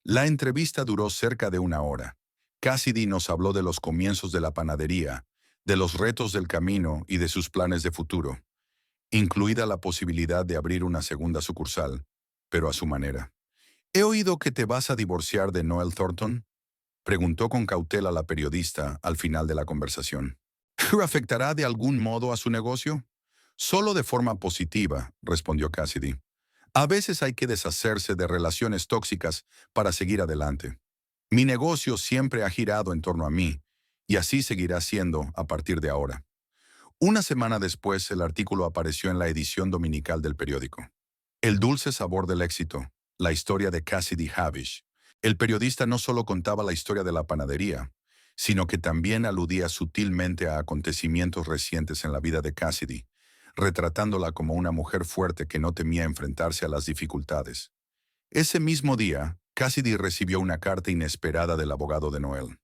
La entrevista duró cerca de una hora. Cassidy nos habló de los comienzos de la panadería, de los retos del camino y de sus planes de futuro, incluida la posibilidad de abrir una segunda sucursal, pero a su manera. He oído que te vas a divorciar de Noel Thornton, preguntó con cautela la periodista al final de la conversación. ¿Afectará de algún modo a su negocio? Solo de forma positiva, respondió Cassidy. A veces hay que deshacerse de relaciones tóxicas para seguir adelante. Mi negocio siempre ha girado en torno a mí, y así seguirá siendo a partir de ahora. Una semana después, el artículo apareció en la edición dominical del periódico. El dulce sabor del éxito, la historia de Cassidy Havish. El periodista no solo contaba la historia de la panadería, sino que también aludía sutilmente a acontecimientos recientes en la vida de Cassidy, retratándola como una mujer fuerte que no temía enfrentarse a las dificultades. Ese mismo día, Cassidy recibió una carta inesperada del abogado de Noel.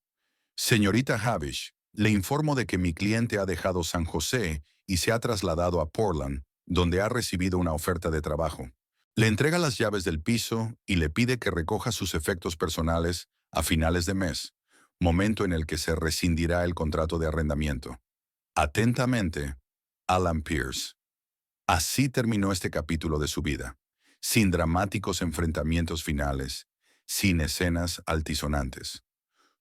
Señorita Havish, le informo de que mi cliente ha dejado San José y se ha trasladado a Portland, donde ha recibido una oferta de trabajo. Le entrega las llaves del piso y le pide que recoja sus efectos personales a finales de mes, momento en el que se rescindirá el contrato de arrendamiento. Atentamente, Alan Pierce. Así terminó este capítulo de su vida, sin dramáticos enfrentamientos finales, sin escenas altisonantes.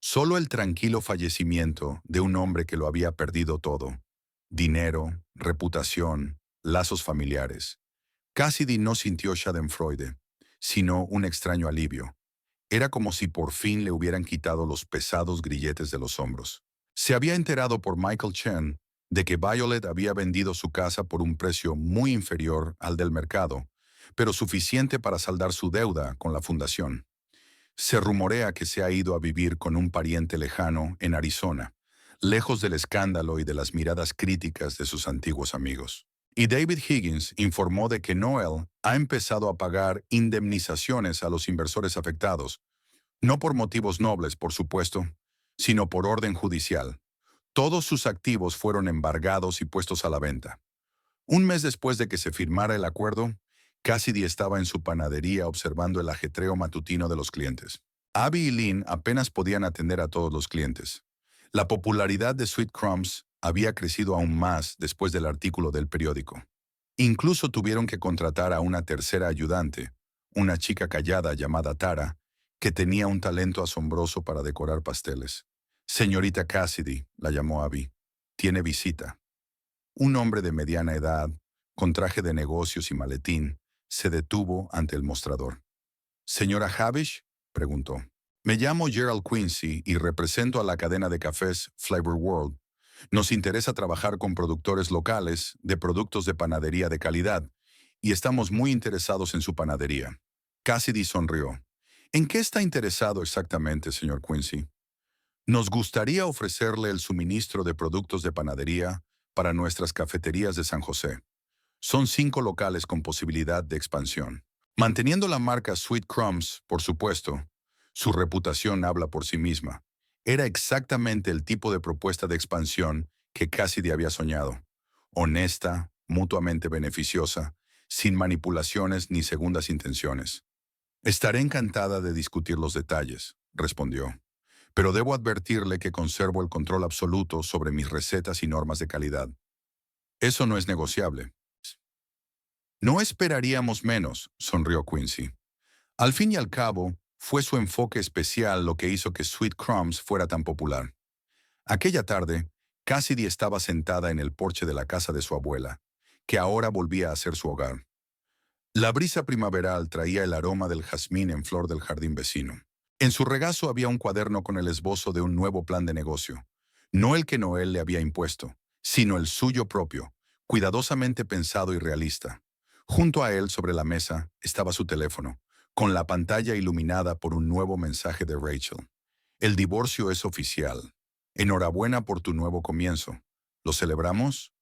Solo el tranquilo fallecimiento de un hombre que lo había perdido todo: dinero, reputación, lazos familiares. Cassidy no sintió schadenfreude, sino un extraño alivio. Era como si por fin le hubieran quitado los pesados grilletes de los hombros. Se había enterado por Michael Chen de que Violet había vendido su casa por un precio muy inferior al del mercado, pero suficiente para saldar su deuda con la fundación. Se rumorea que se ha ido a vivir con un pariente lejano en Arizona, lejos del escándalo y de las miradas críticas de sus antiguos amigos. Y David Higgins informó de que Noel ha empezado a pagar indemnizaciones a los inversores afectados, no por motivos nobles, por supuesto, sino por orden judicial. Todos sus activos fueron embargados y puestos a la venta. Un mes después de que se firmara el acuerdo, Cassidy estaba en su panadería observando el ajetreo matutino de los clientes. Abby y Lynn apenas podían atender a todos los clientes. La popularidad de Sweet Crumbs había crecido aún más después del artículo del periódico. Incluso tuvieron que contratar a una tercera ayudante, una chica callada llamada Tara, que tenía un talento asombroso para decorar pasteles. Señorita Cassidy, la llamó Abby, tiene visita. Un hombre de mediana edad, con traje de negocios y maletín, se detuvo ante el mostrador. ¿Señora Havish?, preguntó. Me llamo Gerald Quincy y represento a la cadena de cafés Flavor World. Nos interesa trabajar con productores locales de productos de panadería de calidad y estamos muy interesados en su panadería. Cassidy sonrió. ¿En qué está interesado exactamente, señor Quincy? Nos gustaría ofrecerle el suministro de productos de panadería para nuestras cafeterías de San José. Son 5 locales con posibilidad de expansión. Manteniendo la marca Sweet Crumbs, por supuesto, su reputación habla por sí misma. Era exactamente el tipo de propuesta de expansión que Cassidy había soñado. Honesta, mutuamente beneficiosa, sin manipulaciones ni segundas intenciones. Estaré encantada de discutir los detalles, respondió. Pero debo advertirle que conservo el control absoluto sobre mis recetas y normas de calidad. Eso no es negociable. No esperaríamos menos, sonrió Quincy. Al fin y al cabo, fue su enfoque especial lo que hizo que Sweet Crumbs fuera tan popular. Aquella tarde, Cassidy estaba sentada en el porche de la casa de su abuela, que ahora volvía a ser su hogar. La brisa primaveral traía el aroma del jazmín en flor del jardín vecino. En su regazo había un cuaderno con el esbozo de un nuevo plan de negocio. No el que Noel le había impuesto, sino el suyo propio, cuidadosamente pensado y realista. Junto a él, sobre la mesa, estaba su teléfono, con la pantalla iluminada por un nuevo mensaje de Rachel. El divorcio es oficial. Enhorabuena por tu nuevo comienzo. ¿Lo celebramos?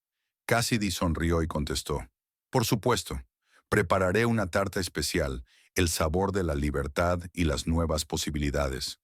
Cassidy sonrió y contestó. Por supuesto. Prepararé una tarta especial, el sabor de la libertad y las nuevas posibilidades.